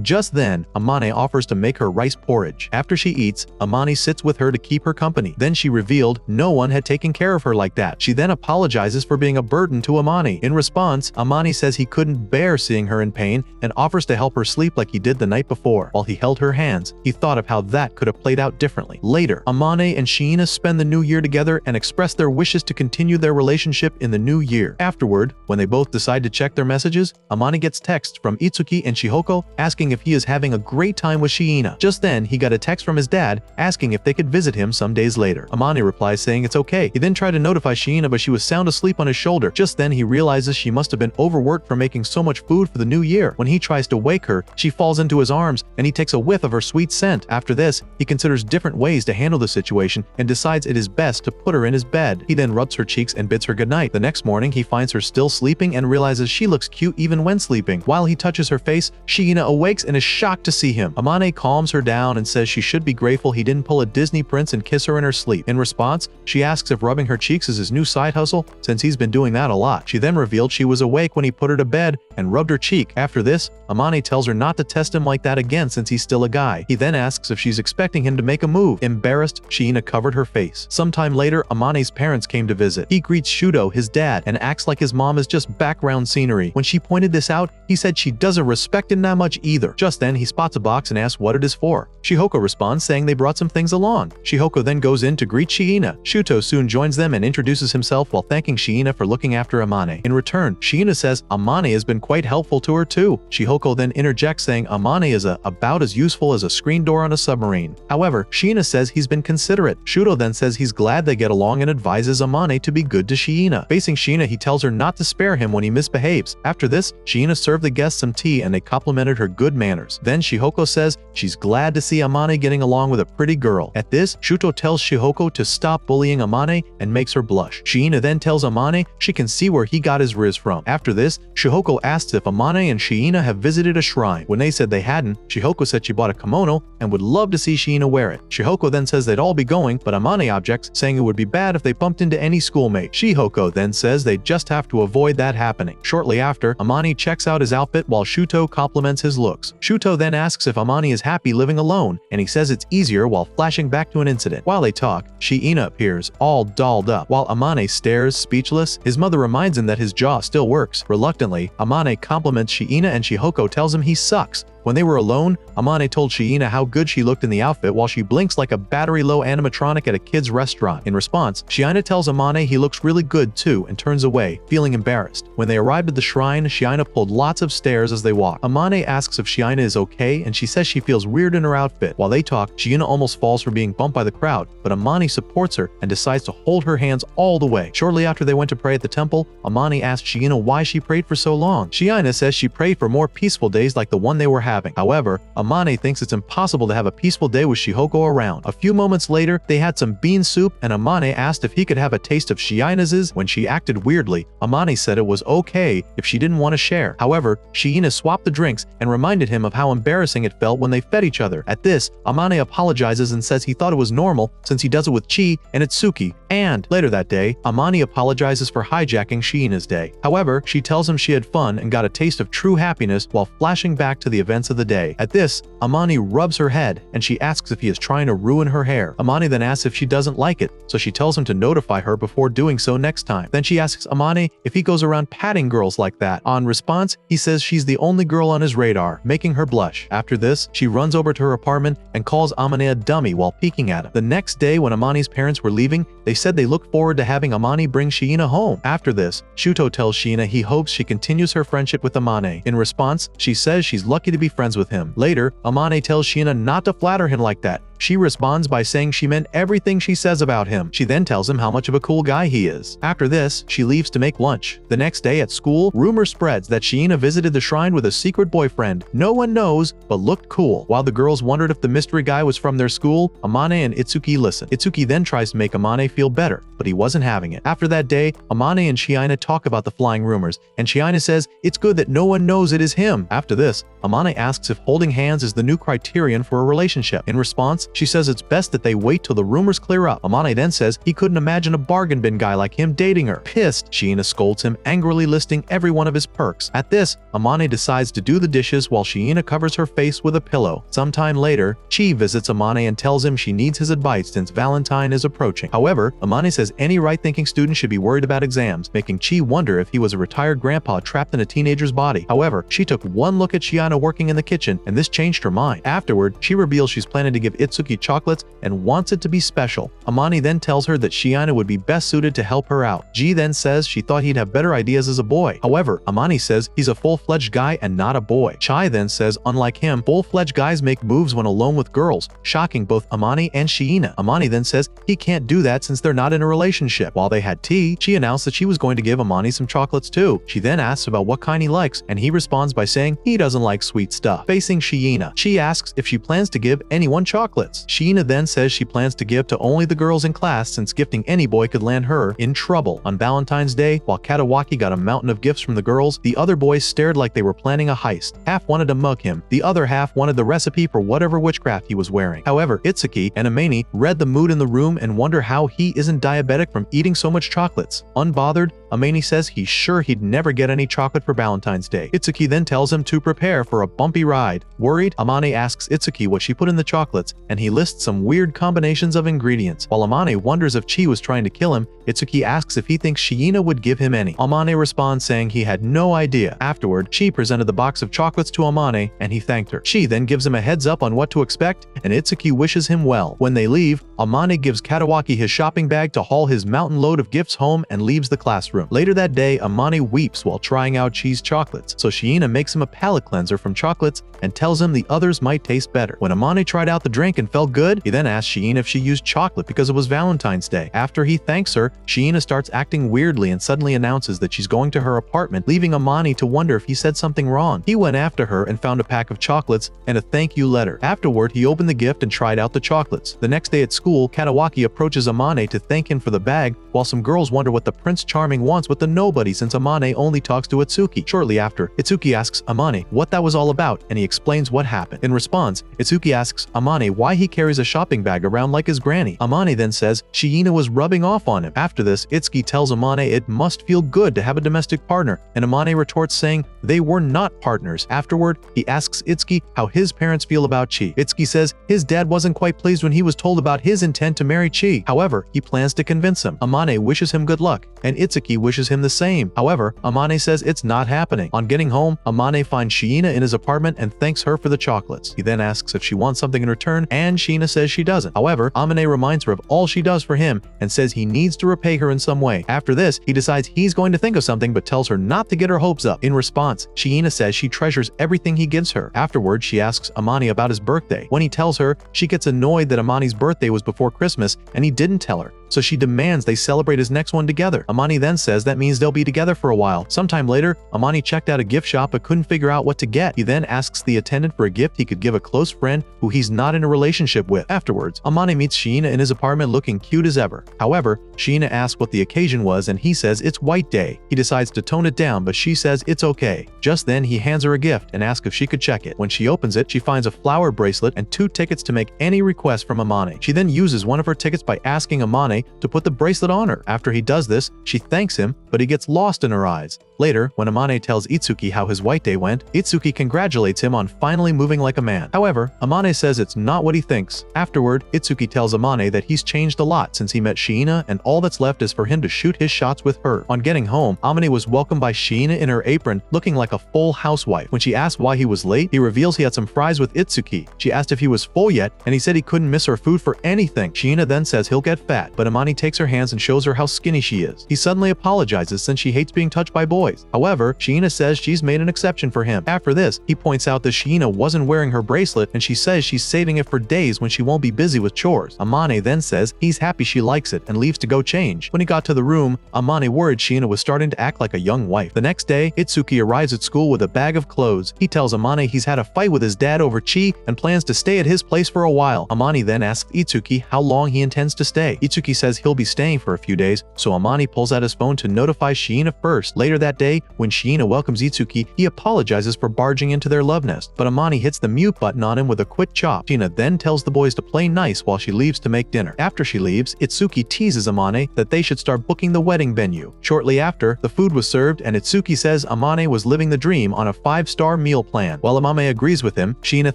Just then, Amane offers to make her rice porridge. After she eats, Amane sits with her to keep her company. Then she revealed no one had taken care of her like that. She then apologizes for being a burden to Amane. In response, Amane says he couldn't bear seeing her in pain and offers to help her sleep like he did the night before. While he held her hands, he thought of how that could have played out differently. Later, Amane and Shiina spend the new year together and express their wishes to continue their relationship in the new year. Afterward, when they both decide to check their messages, Amane gets texts from Itsuki and Shihoko asking if he is having a great time with Shiina. Just then, he got a text from his dad asking if they could visit him some days later. Amane replies saying it's okay. He then tried to notify Shiina, but she was sound asleep on his shoulder. Just then, he realizes she must have been overworked from making so much food for the new year. When he tries to wake her, she falls into his arms and he takes a whiff of her sweet scent. After this, he considers different ways to handle the situation and decides it is best to put her in his bed. He then rubs her cheeks and bids her goodnight. The next morning, he finds her still sleeping and realizes she looks cute even when sleeping. While he touches her face, Shiina awakes and is shocked to see him. Amane calms her down and says she should be grateful he didn't pull a Disney prince and kiss her in her sleep. In response, she asks if rubbing her cheeks is his new side hustle, since he's been doing that a lot. She then revealed she was awake when he put her to bed and rubbed her cheek. After this, Amane tells her not to test him like that again since he's still a guy. He then asks if she's expecting him to make a move. Embarrassed, Shiina covered her face. Sometime later, Amane's parents came to visit. He greets Shuto, his dad, and acts like his mom is just background scenery. When she pointed this out, he said she doesn't respect him that much either. Just then, he spots a box and asks what it is for. Shihoko responds saying they brought some things along. Shihoko then goes in to greet Shiina. Shuto soon joins them and introduces himself while thanking Shiina for looking after Amane. In return, Shiina says Amane has been quite helpful to her too. Shihoko then interjects saying Amane is about as useful as a screen door on a submarine. However, Shiina says he's been considerate. Shuto then says he's glad they get along and advises Amane to be good to Shiina. Facing Shiina, he tells her not to spare him when he misbehaves. After this, Shiina served the guests some tea and they complimented her good manners. Then Shihoko says she's glad to see Amane getting along with a pretty girl. At this, Shuto tells Shihoko to stop bullying Amane and makes her blush. Shiina then tells Amane she can see where he got his riz from. After this, Shihoko asks if Amane and Shiina have visited a shrine. When they said they hadn't, Shihoko said she bought a kimono and would love to see Shiina wear it. Shihoko then says they'd all be going, but Amane objects, saying it would be bad if they bumped into any schoolmate. Shihoko then says they just have to avoid that happening. Shortly after, Amane checks out his outfit while Shuto compliments his looks. Shuto then asks if Amane is happy living alone, and he says it's easier while flashing back to an incident. While they talk, Shiina appears, all dolled up. While Amane stares, speechless, his mother reminds him that his jaw still works. Reluctantly, Amane compliments Shiina and Shihoko tells him he sucks. When they were alone, Amane told Shiina how good she looked in the outfit while she blinks like a battery-low animatronic at a kid's restaurant. In response, Shiina tells Amane he looks really good too and turns away, feeling embarrassed. When they arrived at the shrine, Shiina pulled lots of stairs as they walked. Amane asks if Shiina is okay and she says she feels weird in her outfit. While they talk, Shiina almost falls for being bumped by the crowd, but Amane supports her and decides to hold her hands all the way. Shortly after they went to pray at the temple, Amane asked Shiina why she prayed for so long. Shiina says she prayed for more peaceful days like the one they were having. However, Amane thinks it's impossible to have a peaceful day with Shihoko around. A few moments later, they had some bean soup and Amane asked if he could have a taste of Shiina's. When she acted weirdly, Amane said it was okay if she didn't want to share. However, Shiina swapped the drinks and reminded him of how embarrassing it felt when they fed each other. At this, Amane apologizes and says he thought it was normal since he does it with Chi and Itsuki. And later that day, Amane apologizes for hijacking Shiina's day. However, she tells him she had fun and got a taste of true happiness while flashing back to the events of the day. At this, Amane rubs her head and she asks if he is trying to ruin her hair. Amane then asks if she doesn't like it, so she tells him to notify her before doing so next time. Then she asks Amane if he goes around patting girls like that. On response, he says she's the only girl on his radar, making her blush. After this, she runs over to her apartment and calls Amane a dummy while peeking at him. The next day, when Amane's parents were leaving, they said they looked forward to having Amane bring Shiina home. After this, Shuto tells Shiina he hopes she continues her friendship with Amane. In response, she says she's lucky to be friends with him. Later, Amane tells Shiina not to flatter him like that. She responds by saying she meant everything she says about him. She then tells him how much of a cool guy he is. After this, she leaves to make lunch. The next day at school, rumor spreads that Shiina visited the shrine with a secret boyfriend. No one knows, but looked cool. While the girls wondered if the mystery guy was from their school, Amane and Itsuki listen. Itsuki then tries to make Amane feel better, but he wasn't having it. After that day, Amane and Shiina talk about the flying rumors, and Shiina says it's good that no one knows it is him. After this, Amane asks if holding hands is the new criterion for a relationship. In response, she says it's best that they wait till the rumors clear up. Amane then says he couldn't imagine a bargain bin guy like him dating her. Pissed, Shiina scolds him, angrily listing every one of his perks. At this, Amane decides to do the dishes while Shiina covers her face with a pillow. Sometime later, Chi visits Amane and tells him she needs his advice since Valentine is approaching. However, Amane says any right-thinking student should be worried about exams, making Chi wonder if he was a retired grandpa trapped in a teenager's body. However, she took one look at Shiina working in the kitchen, and this changed her mind. Afterward, she reveals she's planning to give Itsuki chocolates and wants it to be special. Amane then tells her that Shiina would be best suited to help her out. Ji then says she thought he'd have better ideas as a boy. However, Amane says he's a full-fledged guy and not a boy. Chai then says unlike him, full-fledged guys make moves when alone with girls, shocking both Amane and Shiina. Amane then says he can't do that since they're not in a relationship. While they had tea, she announced that she was going to give Amane some chocolates too. She then asks about what kind he likes, and he responds by saying he doesn't like sweet stuff. Facing Shiina, she asks if she plans to give anyone chocolates. Shiina then says she plans to give to only the girls in class since gifting any boy could land her in trouble. On Valentine's Day, while Katawaki got a mountain of gifts from the girls, the other boys stared like they were planning a heist. Half wanted to mug him, the other half wanted the recipe for whatever witchcraft he was wearing. However, Itsuki and Amane read the mood in the room and wonder how he isn't diabetic from eating so much chocolates. Unbothered, Amane says he's sure he'd never get any chocolate for Valentine's Day. Itsuki then tells him to prepare for a bumpy ride. Worried, Amane asks Itsuki what she put in the chocolates, and he lists some weird combinations of ingredients. While Amane wonders if Chi was trying to kill him, Itsuki asks if he thinks Shiina would give him any. Amane responds saying he had no idea. Afterward, Chi presented the box of chocolates to Amane, and he thanked her. Chi then gives him a heads up on what to expect, and Itsuki wishes him well. When they leave, Amane gives Katawaki his shopping bag to haul his mountain load of gifts home and leaves the classroom. Later that day, Amane weeps while trying out Chi's chocolates, so Shiina makes him a palate cleanser from chocolates and tells him the others might taste better. When Amane tried out the drink and felt good, he then asks Shiina if she used chocolate because it was Valentine's Day. After he thanks her, Shiina starts acting weirdly and suddenly announces that she's going to her apartment, leaving Amane to wonder if he said something wrong. He went after her and found a pack of chocolates and a thank you letter. Afterward, he opened the gift and tried out the chocolates. The next day at school, Katawaki approaches Amane to thank him for the bag, while some girls wonder what the Prince Charming wants with the nobody since Amane only talks to Itsuki. Shortly after, Itsuki asks Amane what that was all about, and he explains what happened. In response, Itsuki asks Amane why he carries a shopping bag around like his granny. Amane then says Shiina was rubbing off on him. After this, Itsuki tells Amane it must feel good to have a domestic partner, and Amane retorts saying they were not partners. Afterward, he asks Itsuki how his parents feel about Chi. Itsuki says his dad wasn't quite pleased when he was told about his intent to marry Chi. However, he plans to convince him. Amane wishes him good luck, and Itsuki wishes him the same. However, Amane says it's not happening. On getting home, Amane finds Shiina in his apartment and thanks her for the chocolates. He then asks if she wants something in return, and Shiina says she doesn't. However, Amane reminds her of all she does for him and says he needs to repay her in some way. After this, he decides he's going to think of something but tells her not to get her hopes up. In response, Shiina says she treasures everything he gives her. Afterward, she asks Amane about his birthday. When he tells her, she gets annoyed that Amane's birthday was before Christmas and he didn't tell her, so she demands they celebrate his next one together. Amane then says that means they'll be together for a while. Sometime later, Amane checked out a gift shop but couldn't figure out what to get. He then asks the attendant for a gift he could give a close friend who he's not in a relationship with. Afterwards, Amane meets Shiina in his apartment looking cute as ever. However, Shiina asks what the occasion was and he says it's White Day. He decides to tone it down, but she says it's okay. Just then, he hands her a gift and asks if she could check it. When she opens it, she finds a flower bracelet and 2 tickets to make any request from Amane. She then uses one of her tickets by asking Amane to put the bracelet on her. After he does this, she thanks him, but he gets lost in her eyes. Later, when Amane tells Itsuki how his White Day went, Itsuki congratulates him on finally moving like a man. However, Amane says it's not what he thinks. Afterward, Itsuki tells Amane that he's changed a lot since he met Shiina and all that's left is for him to shoot his shots with her. On getting home, Amane was welcomed by Shiina in her apron, looking like a full housewife. When she asked why he was late, he reveals he had some fries with Itsuki. She asked if he was full yet, and he said he couldn't miss her food for anything. Shiina then says he'll get fat, but Amane takes her hands and shows her how skinny she is. He suddenly apologizes since she hates being touched by boys. boys. However, Shiina says she's made an exception for him. After this, he points out that Shiina wasn't wearing her bracelet and she says she's saving it for days when she won't be busy with chores. Amane then says he's happy she likes it and leaves to go change. When he got to the room, Amane worried Shiina was starting to act like a young wife. The next day, Itsuki arrives at school with a bag of clothes. He tells Amane he's had a fight with his dad over Chi and plans to stay at his place for a while. Amane then asks Itsuki how long he intends to stay. Itsuki says he'll be staying for a few days, so Amane pulls out his phone to notify Shiina first. Later that day, when Shiina welcomes Itsuki, he apologizes for barging into their love nest, but Amane hits the mute button on him with a quick chop. Shiina then tells the boys to play nice while she leaves to make dinner. After she leaves, Itsuki teases Amane that they should start booking the wedding venue. Shortly after, the food was served and Itsuki says Amane was living the dream on a 5-star meal plan. While Amane agrees with him, Shiina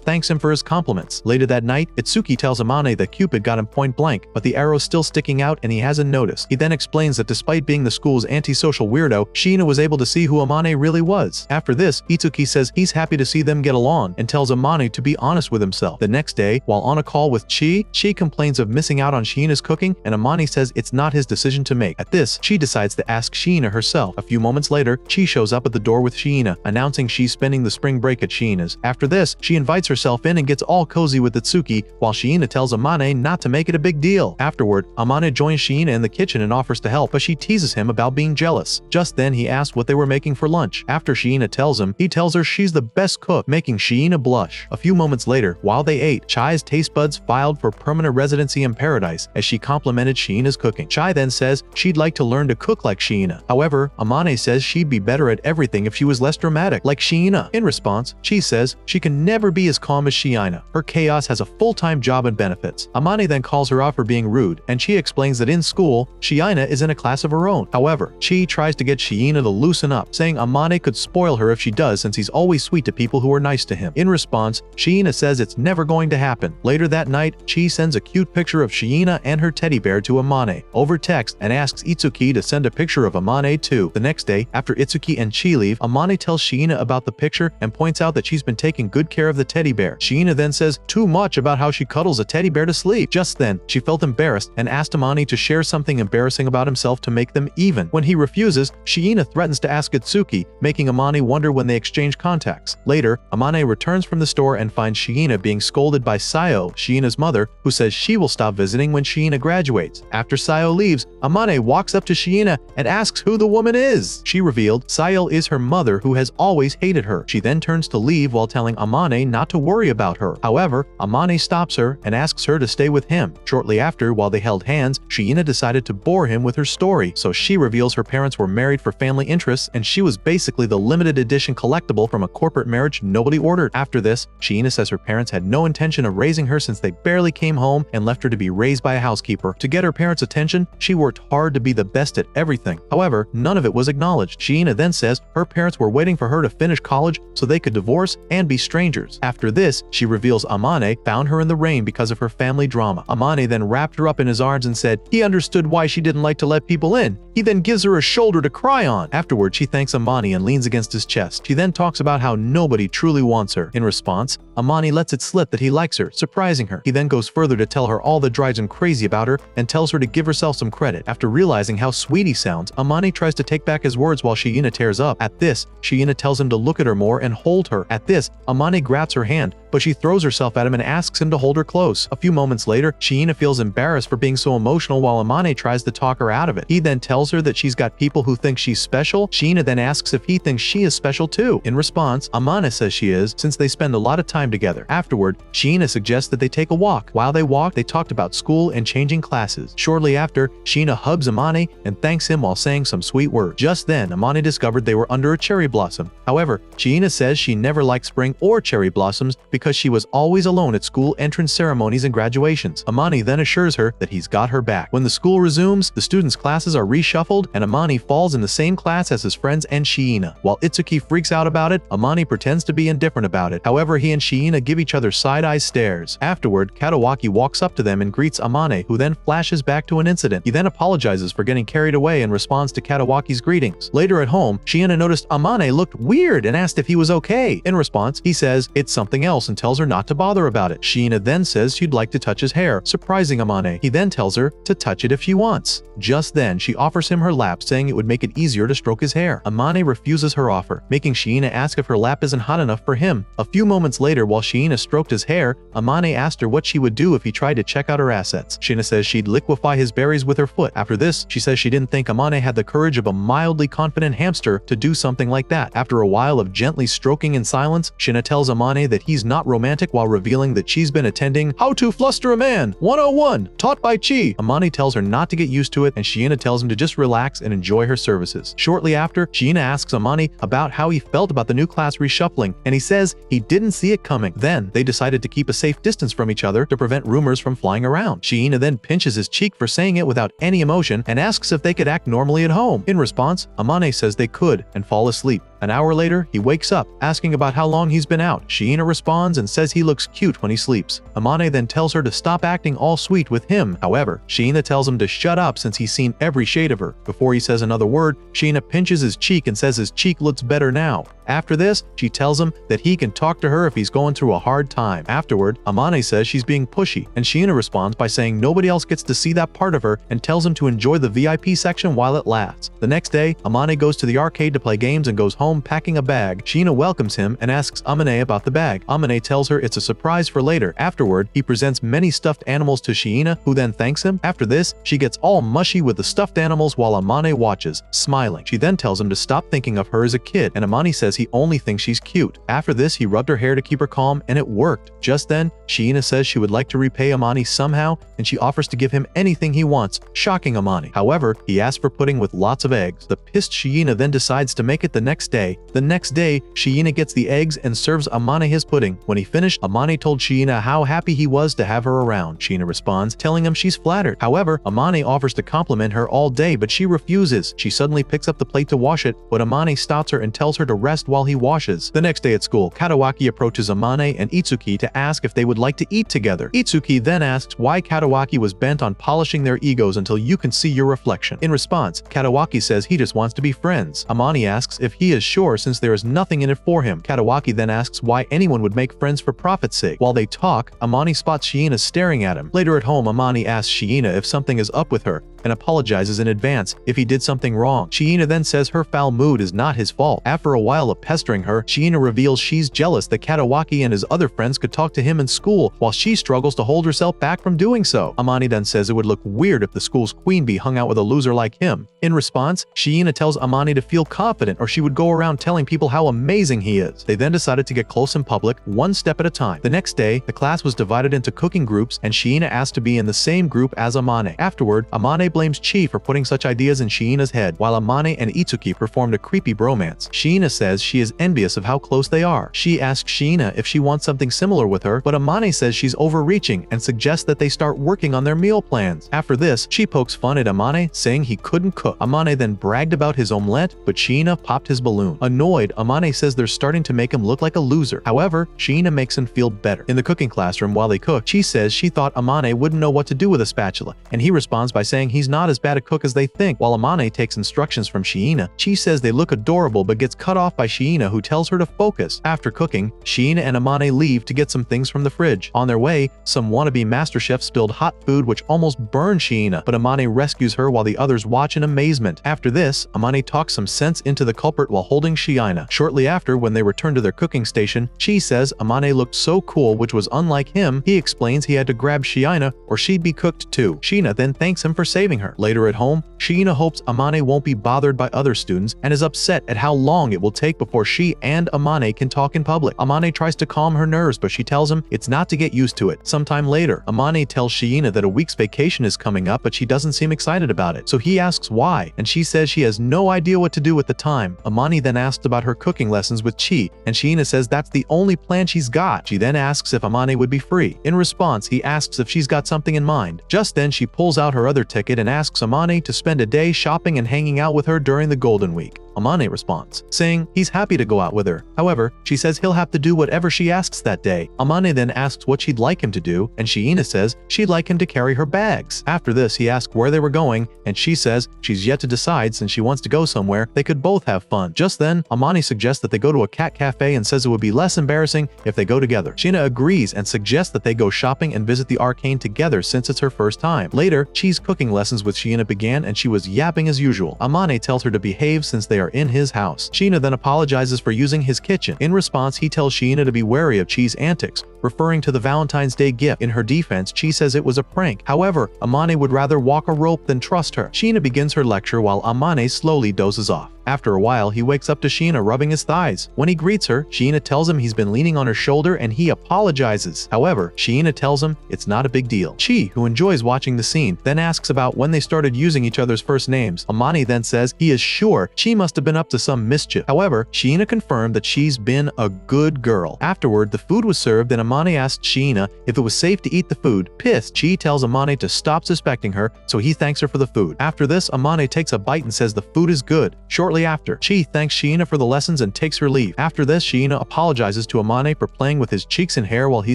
thanks him for his compliments. Later that night, Itsuki tells Amane that Cupid got him point blank, but the arrow's still sticking out and he hasn't noticed. He then explains that despite being the school's antisocial weirdo, Shiina was able to see who Amane really was. After this, Itsuki says he's happy to see them get along and tells Amane to be honest with himself. The next day, while on a call with Chi complains of missing out on Shiina's cooking and Amane says it's not his decision to make. At this, Chi decides to ask Shiina herself. A few moments later, Chi shows up at the door with Shiina, announcing she's spending the spring break at Shiina's. After this, she invites herself in and gets all cozy with Itsuki, while Shiina tells Amane not to make it a big deal. Afterward, Amane joins Shiina in the kitchen and offers to help, but she teases him about being jealous. Just then, he asks what they were making for lunch. After Shiina tells him, he tells her she's the best cook, making Shiina blush. A few moments later, while they ate, Chai's taste buds filed for permanent residency in paradise as she complimented Shiina's cooking. Chai then says she'd like to learn to cook like Shiina. However, Amane says she'd be better at everything if she was less dramatic, like Shiina. In response, Chi says she can never be as calm as Shiina. Her chaos has a full-time job and benefits. Amane then calls her out for being rude, and Chi explains that in school, Shiina is in a class of her own. However, Chi tries to get Shiina to loosen up, saying Amane could spoil her if she does since he's always sweet to people who are nice to him. In response, Shiina says it's never going to happen. Later that night, Chi sends a cute picture of Shiina and her teddy bear to Amane over text and asks Itsuki to send a picture of Amane too. The next day, after Itsuki and Chi leave, Amane tells Shiina about the picture and points out that she's been taking good care of the teddy bear. Shiina then says too much about how she cuddles a teddy bear to sleep. Just then, she felt embarrassed and asked Amane to share something embarrassing about himself to make them even. When he refuses, Shiina threatens to ask Itsuki, making Amane wonder when they exchange contacts. Later, Amane returns from the store and finds Shiina being scolded by Sayo, Shiina's mother, who says she will stop visiting when Shiina graduates. After Sayo leaves, Amane walks up to Shiina and asks who the woman is. She revealed Sayo is her mother who has always hated her. She then turns to leave while telling Amane not to worry about her. However, Amane stops her and asks her to stay with him. Shortly after, while they held hands, Shiina decided to bore him with her story, so she reveals her parents were married for family interests and she was basically the limited edition collectible from a corporate marriage nobody ordered. After this, Shiina says her parents had no intention of raising her since they barely came home and left her to be raised by a housekeeper. To get her parents' attention, she worked hard to be the best at everything. However, none of it was acknowledged. Shiina then says her parents were waiting for her to finish college so they could divorce and be strangers. After this, she reveals Amane found her in the rain because of her family drama. Amane then wrapped her up in his arms and said he understood why she didn't like to let people in. He then gives her a shoulder to cry on. Afterward, she thanks Amane and leans against his chest. She then talks about how nobody truly wants her. In response, Amane lets it slip that he likes her, surprising her. He then goes further to tell her all that drives him crazy about her and tells her to give herself some credit. After realizing how sweet he sounds, Amane tries to take back his words while Shiina tears up. At this, Shiina tells him to look at her more and hold her. At this, Amane grabs her hand, but she throws herself at him and asks him to hold her close. A few moments later, Shiina feels embarrassed for being so emotional while Amane tries to talk her out of it. He then tells her that she's got people who think she's special. Shiina then asks if he thinks she is special too. In response, Amane says she is, since they spend a lot of time together. Afterward, Shiina suggests that they take a walk. While they walk, they talked about school and changing classes. Shortly after, Shiina hugs Amane and thanks him while saying some sweet words. Just then, Amane discovered they were under a cherry blossom. However, Shiina says she never liked spring or cherry blossoms because she was always alone at school entrance ceremonies and graduations. Amane then assures her that he's got her back. When the school resumes, the students' classes are reshuffled and Amane falls in the same class as his friends and Shiina. While Itsuki freaks out about it, Amane pretends to be indifferent about it. However, he and Shiina give each other side-eye stares. Afterward, Katawaki walks up to them and greets Amane, who then flashes back to an incident. He then apologizes for getting carried away and responds to Katawaki's greetings. Later at home, Shiina noticed Amane looked weird and asked if he was okay. In response, he says it's something else house and tells her not to bother about it. Shiina then says she'd like to touch his hair, surprising Amane. He then tells her to touch it if she wants. Just then, she offers him her lap, saying it would make it easier to stroke his hair. Amane refuses her offer, making Shiina ask if her lap isn't hot enough for him. A few moments later, while Shiina stroked his hair, Amane asked her what she would do if he tried to check out her assets. Shiina says she'd liquefy his berries with her foot. After this, she says she didn't think Amane had the courage of a mildly confident hamster to do something like that. After a while of gently stroking in silence, Shiina tells Amane that he's not romantic while revealing that she's been attending How to Fluster a Man 101, taught by Chi. Amane tells her not to get used to it, and Shiina tells him to just relax and enjoy her services. Shortly after, Shiina asks Amane about how he felt about the new class reshuffling, and he says he didn't see it coming. Then, they decided to keep a safe distance from each other to prevent rumors from flying around. Shiina then pinches his cheek for saying it without any emotion and asks if they could act normally at home. In response, Amane says they could and fall asleep. An hour later, he wakes up, asking about how long he's been out. Shiina responds and says he looks cute when he sleeps. Amane then tells her to stop acting all sweet with him. However, Shiina tells him to shut up since he's seen every shade of her. Before he says another word, Shiina pinches his cheek and says his cheek looks better now. After this, she tells him that he can talk to her if he's going through a hard time. Afterward, Amane says she's being pushy, and Shiina responds by saying nobody else gets to see that part of her and tells him to enjoy the VIP section while it lasts. The next day, Amane goes to the arcade to play games and goes home packing a bag. Shiina welcomes him and asks Amane about the bag. Amane tells her it's a surprise for later. Afterward, he presents many stuffed animals to Shiina, who then thanks him. After this, she gets all mushy with the stuffed animals while Amane watches, smiling. She then tells him to stop thinking of her as a kid, and Amane says he only thinks she's cute. After this, he rubbed her hair to keep her calm, and it worked. Just then, Shiina says she would like to repay Amane somehow, and she offers to give him anything he wants, shocking Amane. However, he asks for pudding with lots of eggs. The pissed Shiina then decides to make it the next day. The next day, Shiina gets the eggs and serves Amane his pudding. When he finished, Amane told Shiina how happy he was to have her around. Shiina responds, telling him she's flattered. However, Amane offers to compliment her all day, but she refuses. She suddenly picks up the plate to wash it, but Amane stops her and tells her to rest while he washes. The next day at school, Katawaki approaches Amane and Itsuki to ask if they would like to eat together. Itsuki then asks why Katawaki was bent on polishing their egos until you can see your reflection. In response, Katawaki says he just wants to be friends. Amane asks if he is sure since there is nothing in it for him. Katawaki then asks why anyone would make friends for profit's sake. While they talk, Amane spots Shiina staring at him. Later at home, Amane asks Shiina if something is up with her and apologizes in advance if he did something wrong. Shiina then says her foul mood is not his fault. After a while of pestering her, Shiina reveals she's jealous that Katawaki and his other friends could talk to him in school while she struggles to hold herself back from doing so. Amane then says it would look weird if the school's queen bee hung out with a loser like him. In response, Shiina tells Amane to feel confident or she would go around telling people how amazing he is. They then decided to get close in public, one step at a time. The next day, the class was divided into cooking groups and Shiina asked to be in the same group as Amane. Afterward, Amane blames Chi for putting such ideas in Shiina's head, while Amane and Itsuki performed a creepy bromance. Shiina says she is envious of how close they are. She asks Shiina if she wants something similar with her, but Amane says she's overreaching and suggests that they start working on their meal plans. After this, she pokes fun at Amane, saying he couldn't cook. Amane then bragged about his omelette, but Shiina popped his balloon. Annoyed, Amane says they're starting to make him look like a loser. However, Shiina makes him feel better. In the cooking classroom while they cook, she says she thought Amane wouldn't know what to do with a spatula, and he responds by saying he's not as bad a cook as they think. While Amane takes instructions from Shiina, Chi says they look adorable but gets cut off by Shiina, who tells her to focus. After cooking, Shiina and Amane leave to get some things from the fridge. On their way, some wannabe master chef spilled hot food which almost burned Shiina, but Amane rescues her while the others watch in amazement. After this, Amane talks some sense into the culprit while holding Shiina. Shortly after, when they return to their cooking station, Chi says Amane looked so cool, which was unlike him. He explains he had to grab Shiina or she'd be cooked too. Shiina then thanks him for saving her. Later at home, Shiina hopes Amane won't be bothered by other students and is upset at how long it will take before she and Amane can talk in public. Amane tries to calm her nerves, but she tells him it's not to get used to it. Sometime later, Amane tells Shiina that a week's vacation is coming up, but she doesn't seem excited about it. So he asks why, and she says she has no idea what to do at the time. Amane then asks about her cooking lessons with Chi, and Shiina says that's the only plan she's got. She then asks if Amane would be free. In response, he asks if she's got something in mind. Just then, she pulls out her other ticket and asks Amane to spend a day shopping and hanging out with her during the Golden Week. Amane responds, saying he's happy to go out with her. However, she says he'll have to do whatever she asks that day. Amane then asks what she'd like him to do, and Shiina says she'd like him to carry her bags. After this, he asks where they were going, and she says she's yet to decide since she wants to go somewhere they could both have fun. Just then, Amane suggests that they go to a cat cafe and says it would be less embarrassing if they go together. Shiina agrees and suggests that they go shopping and visit the arcane together since it's her first time. Later, Chi's cooking lessons with Shiina began and she was yapping as usual. Amane tells her to behave since they are in his house. Shiina then apologizes for using his kitchen. In response, he tells Shiina to be wary of Chi's antics, referring to the Valentine's Day gift. In her defense, Chi says it was a prank. However, Amane would rather walk a rope than trust her. Shiina begins her lecture while Amane slowly dozes off. After a while, he wakes up to Shiina rubbing his thighs. When he greets her, Shiina tells him he's been leaning on her shoulder and he apologizes. However, Shiina tells him it's not a big deal. Chi, who enjoys watching the scene, then asks about when they started using each other's first names. Amane then says he is sure Chi must have been up to some mischief. However, Shiina confirmed that she's been a good girl. Afterward, the food was served and Amane asked Shiina if it was safe to eat the food. Pissed, Chi tells Amane to stop suspecting her, so he thanks her for the food. After this, Amane takes a bite and says the food is good. Shortly after, Chi thanks Shiina for the lessons and takes her leave. After this, Shiina apologizes to Amane for playing with his cheeks and hair while he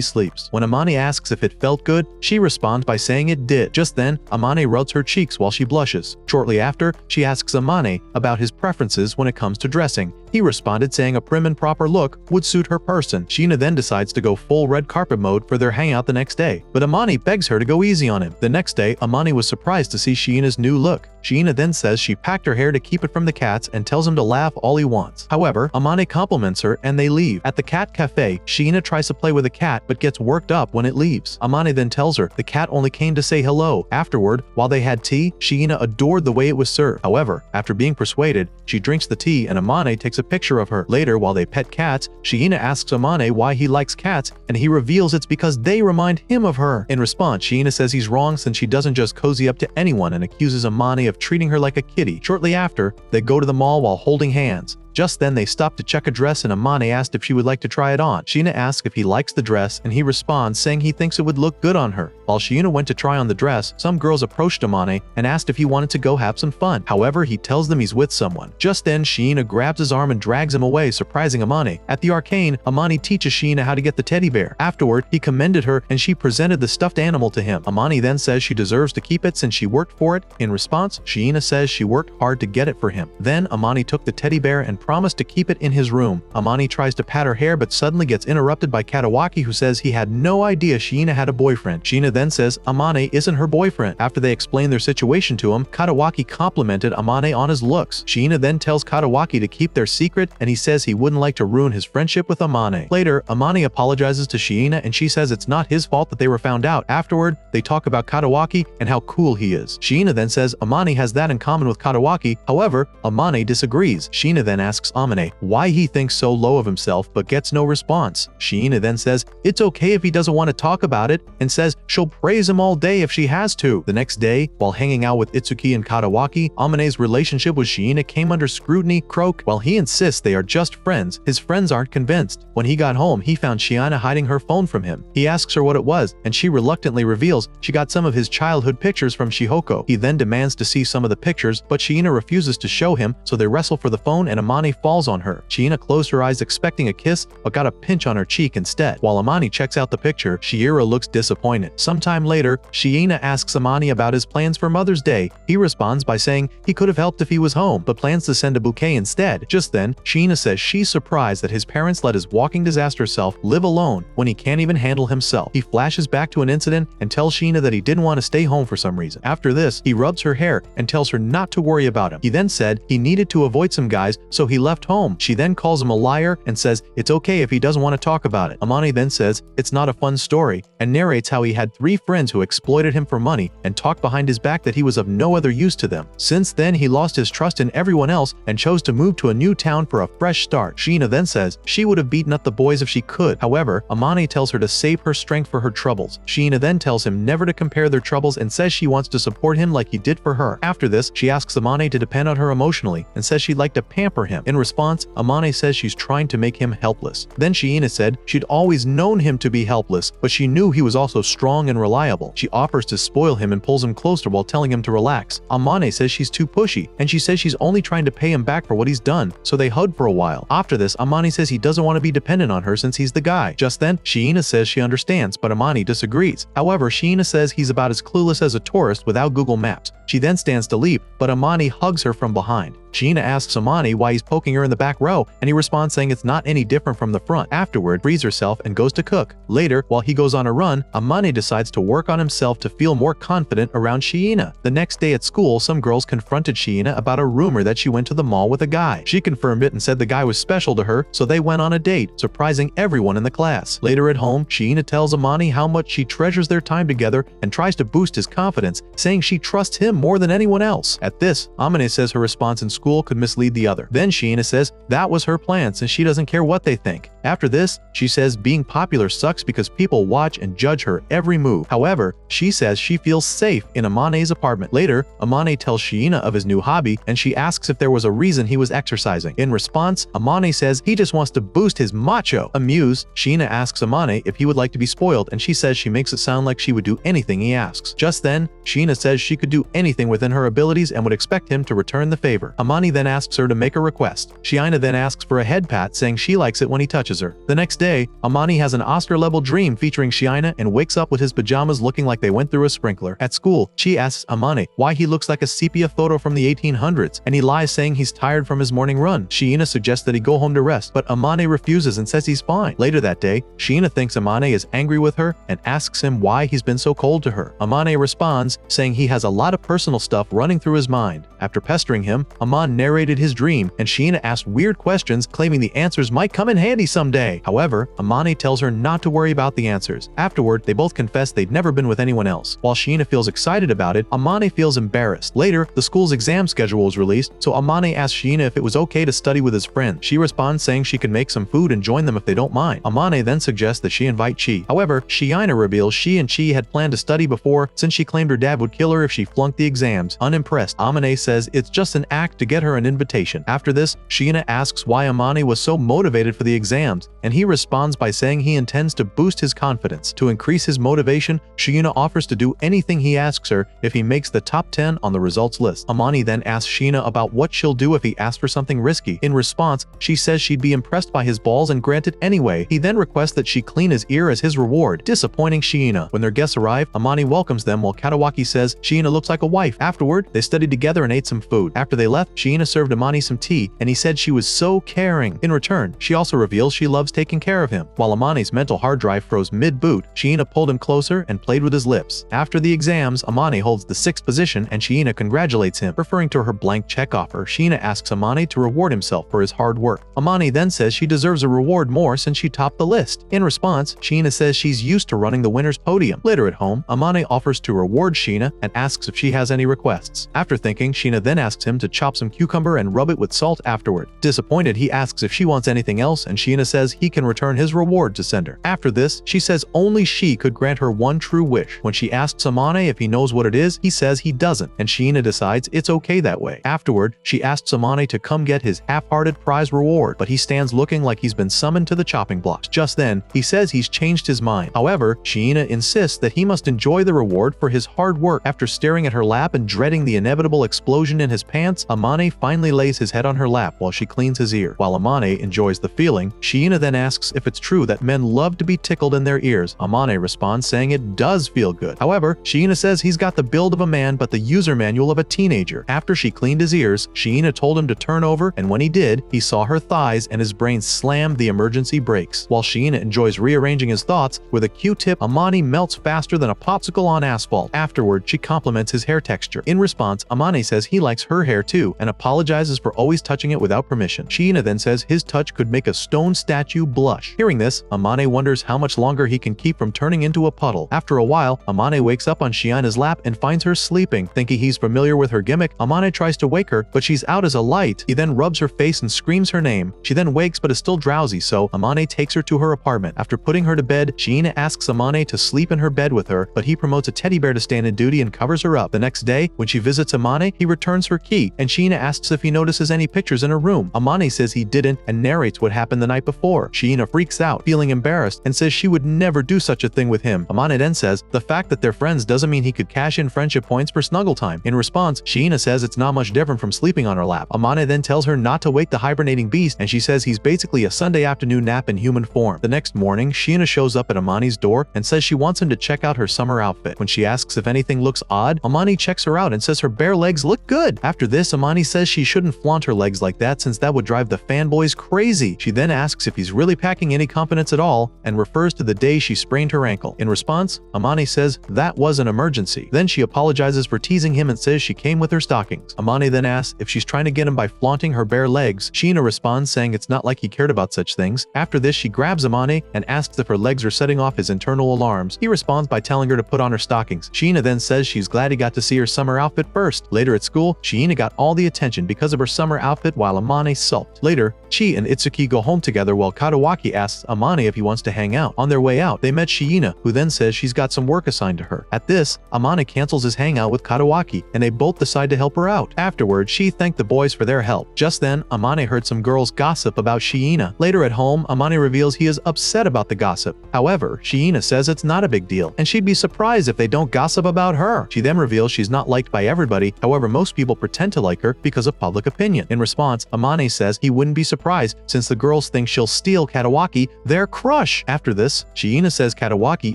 sleeps. When Amane asks if it felt good, she responds by saying it did. Just then, Amane rubs her cheeks while she blushes. Shortly after, she asks Amane about his preferences when it comes to dressing. He responded saying a prim and proper look would suit her person. Shiina then decides to go full red carpet mode for their hangout the next day, but Amane begs her to go easy on him. The next day, Amane was surprised to see Shiina's new look. Shiina then says she packed her hair to keep it from the cats and tells him to laugh all he wants. However, Amane compliments her and they leave. At the cat cafe, Shiina tries to play with a cat but gets worked up when it leaves. Amane then tells her the cat only came to say hello. Afterward, while they had tea, Shiina adored the way it was served. However, after being persuaded, she drinks the tea and Amane takes a picture of her. Later, while they pet cats, Shiina asks Amane why he likes cats and he reveals it's because they remind him of her. In response, Shiina says he's wrong since she doesn't just cozy up to anyone and accuses Amane of treating her like a kitty. Shortly after, they go to the mall while holding hands. Just then, they stop to check a dress and Amane asked if she would like to try it on. Shiina asks if he likes the dress and he responds saying he thinks it would look good on her. While Shiina went to try on the dress, some girls approached Amane and asked if he wanted to go have some fun. However, he tells them he's with someone. Just then, Shiina grabs his arm and drags him away, surprising Amane. At the arcane, Amane teaches Shiina how to get the teddy bear. Afterward, he commended her and she presented the stuffed animal to him. Amane then says she deserves to keep it since she worked for it. In response, Shiina says she worked hard to get it for him. Then, Amane took the teddy bear and promised to keep it in his room. Amane tries to pat her hair but suddenly gets interrupted by Katawaki, who says he had no idea Shiina had a boyfriend. Shiina then says Amane isn't her boyfriend. After they explain their situation to him, Katawaki complimented Amane on his looks. Shiina then tells Katawaki to keep their secret and he says he wouldn't like to ruin his friendship with Amane. Later, Amane apologizes to Shiina and she says it's not his fault that they were found out. Afterward, they talk about Katawaki and how cool he is. Shiina then says Amane has that in common with Katawaki. However, Amane disagrees. Shiina then asks Amane why he thinks so low of himself but gets no response. Shiina then says it's okay if he doesn't want to talk about it and says she'll praise him all day if she has to. The next day, while hanging out with Itsuki and Katawaki, Amane's relationship with Shiina came under scrutiny. Croak, while he insists they are just friends, his friends aren't convinced. When he got home, he found Shiina hiding her phone from him. He asks her what it was and she reluctantly reveals she got some of his childhood pictures from Shihoko. He then demands to see some of the pictures but Shiina refuses to show him, so they wrestle for the phone and Amane falls on her. Shiina closed her eyes expecting a kiss but got a pinch on her cheek instead. While Amane checks out the picture, Shiira looks disappointed. Sometime later, Shiina asks Amane about his plans for Mother's Day. He responds by saying he could have helped if he was home but plans to send a bouquet instead. Just then, Shiina says she's surprised that his parents let his walking disaster self live alone when he can't even handle himself. He flashes back to an incident and tells Shiina that he didn't want to stay home for some reason. After this, he rubs her hair and tells her not to worry about him. He then said he needed to avoid some guys, so he left home. She then calls him a liar and says it's okay if he doesn't want to talk about it. Amane then says it's not a fun story and narrates how he had 3 friends who exploited him for money and talked behind his back that he was of no other use to them. Since then, he lost his trust in everyone else and chose to move to a new town for a fresh start. Shiina then says she would have beaten up the boys if she could. However, Amane tells her to save her strength for her troubles. Shiina then tells him never to compare their troubles and says she wants to support him like he did for her. After this, she asks Amane to depend on her emotionally and says she'd like to pamper him. In response, Amane says she's trying to make him helpless. Then Shiina said she'd always known him to be helpless, but she knew he was also strong and reliable. She offers to spoil him and pulls him closer while telling him to relax. Amane says she's too pushy, and she says she's only trying to pay him back for what he's done, so they hug for a while. After this, Amane says he doesn't want to be dependent on her since he's the guy. Just then, Shiina says she understands, but Amane disagrees. However, Shiina says he's about as clueless as a tourist without Google Maps. She then stands to leave, but Amane hugs her from behind. Shiina asks Amane why he's poking her in the back row, and he responds saying it's not any different from the front. Afterward, frees herself and goes to cook. Later, while he goes on a run, Amane decides to work on himself to feel more confident around Shiina. The next day at school, some girls confronted Shiina about a rumor that she went to the mall with a guy. She confirmed it and said the guy was special to her, so they went on a date, surprising everyone in the class. Later at home, Shiina tells Amane how much she treasures their time together and tries to boost his confidence, saying she trusts him more than anyone else. At this, Amane says her response in school could mislead the other. Then Shiina says that was her plan since she doesn't care what they think. After this, she says being popular sucks because people watch and judge her every move. However, she says she feels safe in Amane's apartment. Later, Amane tells Shiina of his new hobby, and she asks if there was a reason he was exercising. In response, Amane says he just wants to boost his macho. Amused, Shiina asks Amane if he would like to be spoiled, and she says she makes it sound like she would do anything he asks. Just then, Shiina says she could do anything within her abilities and would expect him to return the favor. Amane then asks her to make a request. Shiina then asks for a head pat, saying she likes it when he touches her. The next day, Amane has an Oscar-level dream featuring Shiina and wakes up with his pajamas looking like they went through a sprinkler. At school, she asks Amane why he looks like a sepia photo from the 1800s, and he lies saying he's tired from his morning run. Shiina suggests that he go home to rest, but Amane refuses and says he's fine. Later that day, Shiina thinks Amane is angry with her and asks him why he's been so cold to her. Amane responds, saying he has a lot of personal stuff running through his mind. After pestering him, Amane narrated his dream, and Shiina asked weird questions, claiming the answers might come in handy someday. However, Amane tells her not to worry about the answers. Afterward, they both confess they'd never been with anyone else. While Shiina feels excited about it, Amane feels embarrassed. Later, the school's exam schedule was released, so Amane asks Shiina if it was okay to study with his friend. She responds saying she can make some food and join them if they don't mind. Amane then suggests that she invite Chi. However, Shiina reveals she and Chi had planned to study before since she claimed her dad would kill her if she flunked the exams. Unimpressed, Amane says it's just an act to get her an invitation. After this, Shiina asks why Amane was so motivated for the exams, and he responds by saying he intends to boost his confidence. To increase his motivation, Shiina offers to do anything he asks her if he makes the top 10 on the results list. Amane then asks Shiina about what she'll do if he asks for something risky. In response, she says she'd be impressed by his balls and grant it anyway. He then requests that she clean his ear as his reward, disappointing Shiina. When their guests arrive, Amane welcomes them while Katawaki says Shiina looks like a wife. Afterward, they studied together and ate some food. After they left, Shiina served Amane some tea, and he said she was so caring. In return, she also reveals she loves taking care of him. While Amane's mental hard drive froze mid-boot, Shiina pulled him closer and played with his lips. After the exams, Amane holds the 6th position, and Shiina congratulates him. Referring to her blank check offer, Shiina asks Amane to reward himself for his hard work. Amane then says she deserves a reward more since she topped the list. In response, Shiina says she's used to running the winner's podium. Later at home, Amane offers to reward Shiina and asks if she has any requests. After thinking, Shiina then asks him to chop some cucumber and rub it with salt afterward. Disappointed, he asks if she wants anything else, and Shiina says he can return his reward to sender. After this, she says only she could grant her one true wish. When she asks Amane if he knows what it is, he says he doesn't, and Shiina decides it's okay that way. Afterward, she asks Amane to come get his half-hearted prize reward, but he stands looking like he's been summoned to the chopping blocks. Just then, he says he's changed his mind. However, Shiina insists that he must enjoy the reward for his hard work. After staring at her lap and dreading the inevitable explosion in his pants, Amane finally lays his head on her lap while she cleans his ear. While Amane enjoys the feeling, Shiina then asks if it's true that men love to be tickled in their ears. Amane responds saying it does feel good. However, Shiina says he's got the build of a man but the user manual of a teenager. After she cleaned his ears, Shiina told him to turn over, and when he did, he saw her thighs and his brain slammed the emergency brakes. While Shiina enjoys rearranging his thoughts, with a Q-tip, Amane melts faster than a popsicle on asphalt. Afterward, she compliments his hair texture. In response, Amane says he likes her hair too and apologizes for always touching it without permission. Shiina then says his touch could make a stone statue blush. Hearing this, Amane wonders how much longer he can keep from turning into a puddle. After a while, Amane wakes up on Shiina's lap and finds her sleeping. Thinking he's familiar with her gimmick, Amane tries to wake her, but she's out as a light. He then rubs her face and screams her name. She then wakes but is still drowsy, so Amane takes her to her apartment. After putting her to bed, Shiina asks Amane to sleep in her bed with her, but he promotes a teddy bear to stand in duty and covers her up. The next day, when she visits Amane, he returns her key, and Shiina asks if he notices any pictures pictures in her room. Amane says he didn't and narrates what happened the night before. Shiina freaks out, feeling embarrassed, and says she would never do such a thing with him. Amane then says the fact that they're friends doesn't mean he could cash in friendship points for snuggle time. In response, Shiina says it's not much different from sleeping on her lap. Amane then tells her not to wake the hibernating beast, and she says he's basically a Sunday afternoon nap in human form. The next morning, Shiina shows up at Amane's door and says she wants him to check out her summer outfit. When she asks if anything looks odd, Amane checks her out and says her bare legs look good. After this, Amane says she shouldn't flaunt her legs like that since that would drive the fanboys crazy. She then asks if he's really packing any confidence at all and refers to the day she sprained her ankle. In response, Amane says that was an emergency. Then she apologizes for teasing him and says she came with her stockings. Amane then asks if she's trying to get him by flaunting her bare legs. Shiina responds saying it's not like he cared about such things. After this, she grabs Amane and asks if her legs are setting off his internal alarms. He responds by telling her to put on her stockings. Shiina then says she's glad he got to see her summer outfit first. Later at school, Shiina got all the attention because of her summer outfit while Amane sulked. Later, Chi and Itsuki go home together while Katawaki asks Amane if he wants to hang out. On their way out, they met Shiina, who then says she's got some work assigned to her. At this, Amane cancels his hangout with Katawaki, and they both decide to help her out. Afterward, she thanked the boys for their help. Just then, Amane heard some girls gossip about Shiina. Later at home, Amane reveals he is upset about the gossip. However, Shiina says it's not a big deal, and she'd be surprised if they don't gossip about her. She then reveals she's not liked by everybody, however most people pretend to like her because of public opinion. In response, Amane says he wouldn't be surprised since the girls think she'll steal Katawaki, their crush. After this, Shiina says Katawaki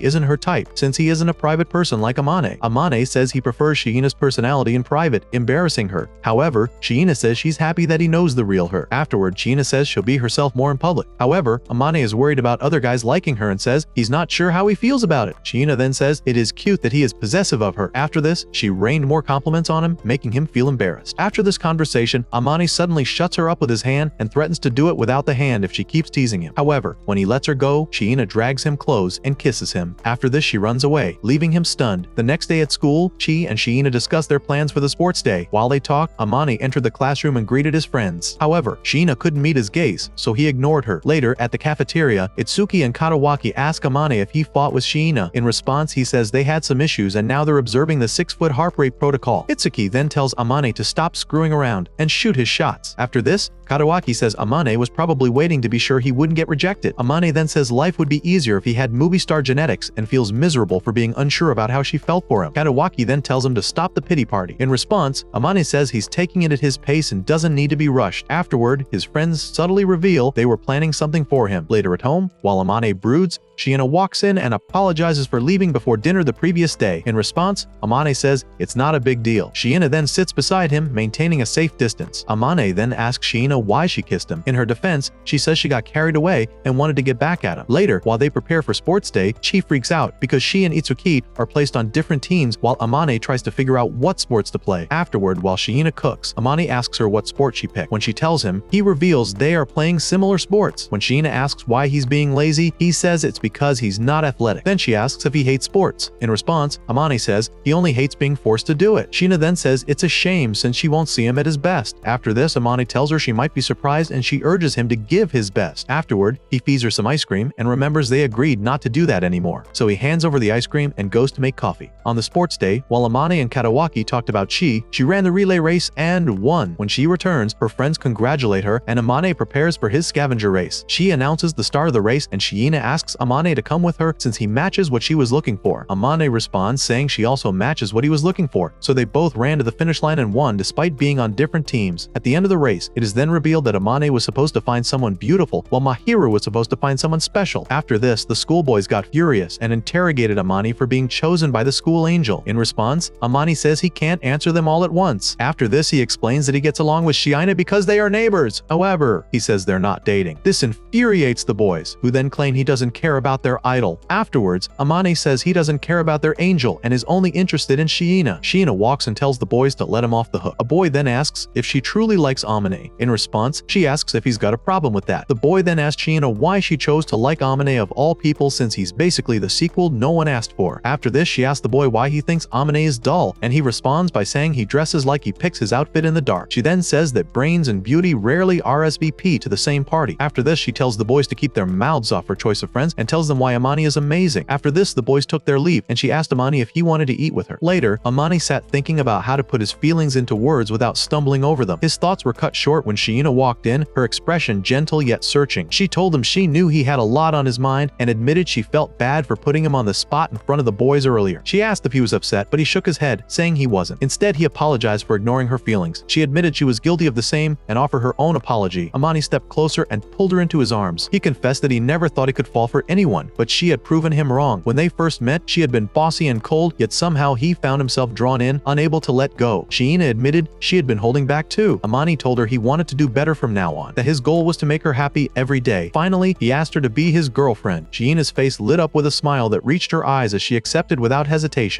isn't her type since he isn't a private person like Amane. Amane says he prefers Shiina's personality in private, embarrassing her. However, Shiina says she's happy that he knows the real her. Afterward, Shiina says she'll be herself more in public. However, Amane is worried about other guys liking her and says he's not sure how he feels about it. Shiina then says it is cute that he is possessive of her. After this, she rained more compliments on him, making him feel embarrassed. After this conversation, Amane suddenly shuts her up with his hand and threatens to do it without the hand if she keeps teasing him. However, when he lets her go, Shiina drags him close and kisses him. After this, she runs away, leaving him stunned. The next day at school, Chi and Shiina discuss their plans for the sports day. While they talk, Amane entered the classroom and greeted his friends. However, Shiina couldn't meet his gaze, so he ignored her. Later, at the cafeteria, Itsuki and Katawaki ask Amane if he fought with Shiina. In response, he says they had some issues and now they're observing the 6-foot heart rate protocol. Itsuki then tells Amane to stop screwing around and shoot his shots. After this, Katawaki says Amane was probably waiting to be sure he wouldn't get rejected. Amane then says life would be easier if he had movie star genetics and feels miserable for being unsure about how she felt for him. Katawaki then tells him to stop the pity party. In response, Amane says he's taking it at his pace and doesn't need to be rushed. Afterward, his friends subtly reveal they were planning something for him. Later at home, while Amane broods, Shiina walks in and apologizes for leaving before dinner the previous day. In response, Amane says it's not a big deal. Shiina then sits beside him, maintaining a safe distance. Amane then asks Shiina why she kissed him. In her defense, she says she got carried away and wanted to get back at him. Later, while they prepare for sports day, Chi freaks out because she and Itsuki are placed on different teams while Amane tries to figure out what sports to play. Afterward, while Shiina cooks, Amane asks her what sport she picked. When she tells him, he reveals they are playing similar sports. When Shiina asks why he's being lazy, he says it's because he's not athletic. Then she asks if he hates sports. In response, Amane says he only hates being forced to do it. Shiina then says it's a shame since she won't see him at his best. After this, Amane tells her she might be surprised and she urges him to give his best. Afterward, he feeds her some ice cream and remembers they agreed not to do that anymore. So he hands over the ice cream and goes to make coffee. On the sports day, while Amane and Katawaki talked about Chi, she ran the relay race and won. When she returns, her friends congratulate her and Amane prepares for his scavenger race. She announces the start of the race and Shiina asks Amane to come with her since he matches what she was looking for. Amane responds saying she also matches what he was looking for, so they both ran to the finish line and won despite being on different teams. At the end of the race, it is then revealed that Amane was supposed to find someone beautiful while Mahiru was supposed to find someone special. After this, the schoolboys got furious and interrogated Amane for being chosen by the school angel. In response, Amane says he can't answer them all at once. After this, he explains that he gets along with Shiina because they are neighbors. However, he says they're not dating. This infuriates the boys, who then claim he doesn't care about their idol. Afterwards, Amane says he doesn't care about their angel and is only interested in Shiina. Shiina walks and tells the boys to let him off the hook. A boy then asks if she truly likes Amane. In response, she asks if he's got a problem with that. The boy then asks Shiina why she chose to like Amane of all people since he's basically the sequel no one asked for. After this, she asks the boy why he thinks Amane is dull, and he responds by saying he dresses like he picks his outfit in the dark. She then says that brains and beauty rarely RSVP to the same party. After this, she tells the boys to keep their mouths off her choice of friends and tells them why Amane is amazing. After this, the boys took their leave and she asked Amane if he wanted to eat with her. Later, Amane sat thinking about how to put his feelings into words without stumbling over them. His thoughts were cut short when Shiina Sheena walked in, her expression gentle yet searching. She told him she knew he had a lot on his mind and admitted she felt bad for putting him on the spot in front of the boys earlier. She asked if he was upset, but he shook his head, saying he wasn't. Instead, he apologized for ignoring her feelings. She admitted she was guilty of the same and offered her own apology. Amani stepped closer and pulled her into his arms. He confessed that he never thought he could fall for anyone, but she had proven him wrong. When they first met, she had been bossy and cold, yet somehow he found himself drawn in, unable to let go. Sheena admitted she had been holding back too. Amani told her he wanted to do better from now on, that his goal was to make her happy every day. Finally, he asked her to be his girlfriend. Sheena's face lit up with a smile that reached her eyes as she accepted without hesitation.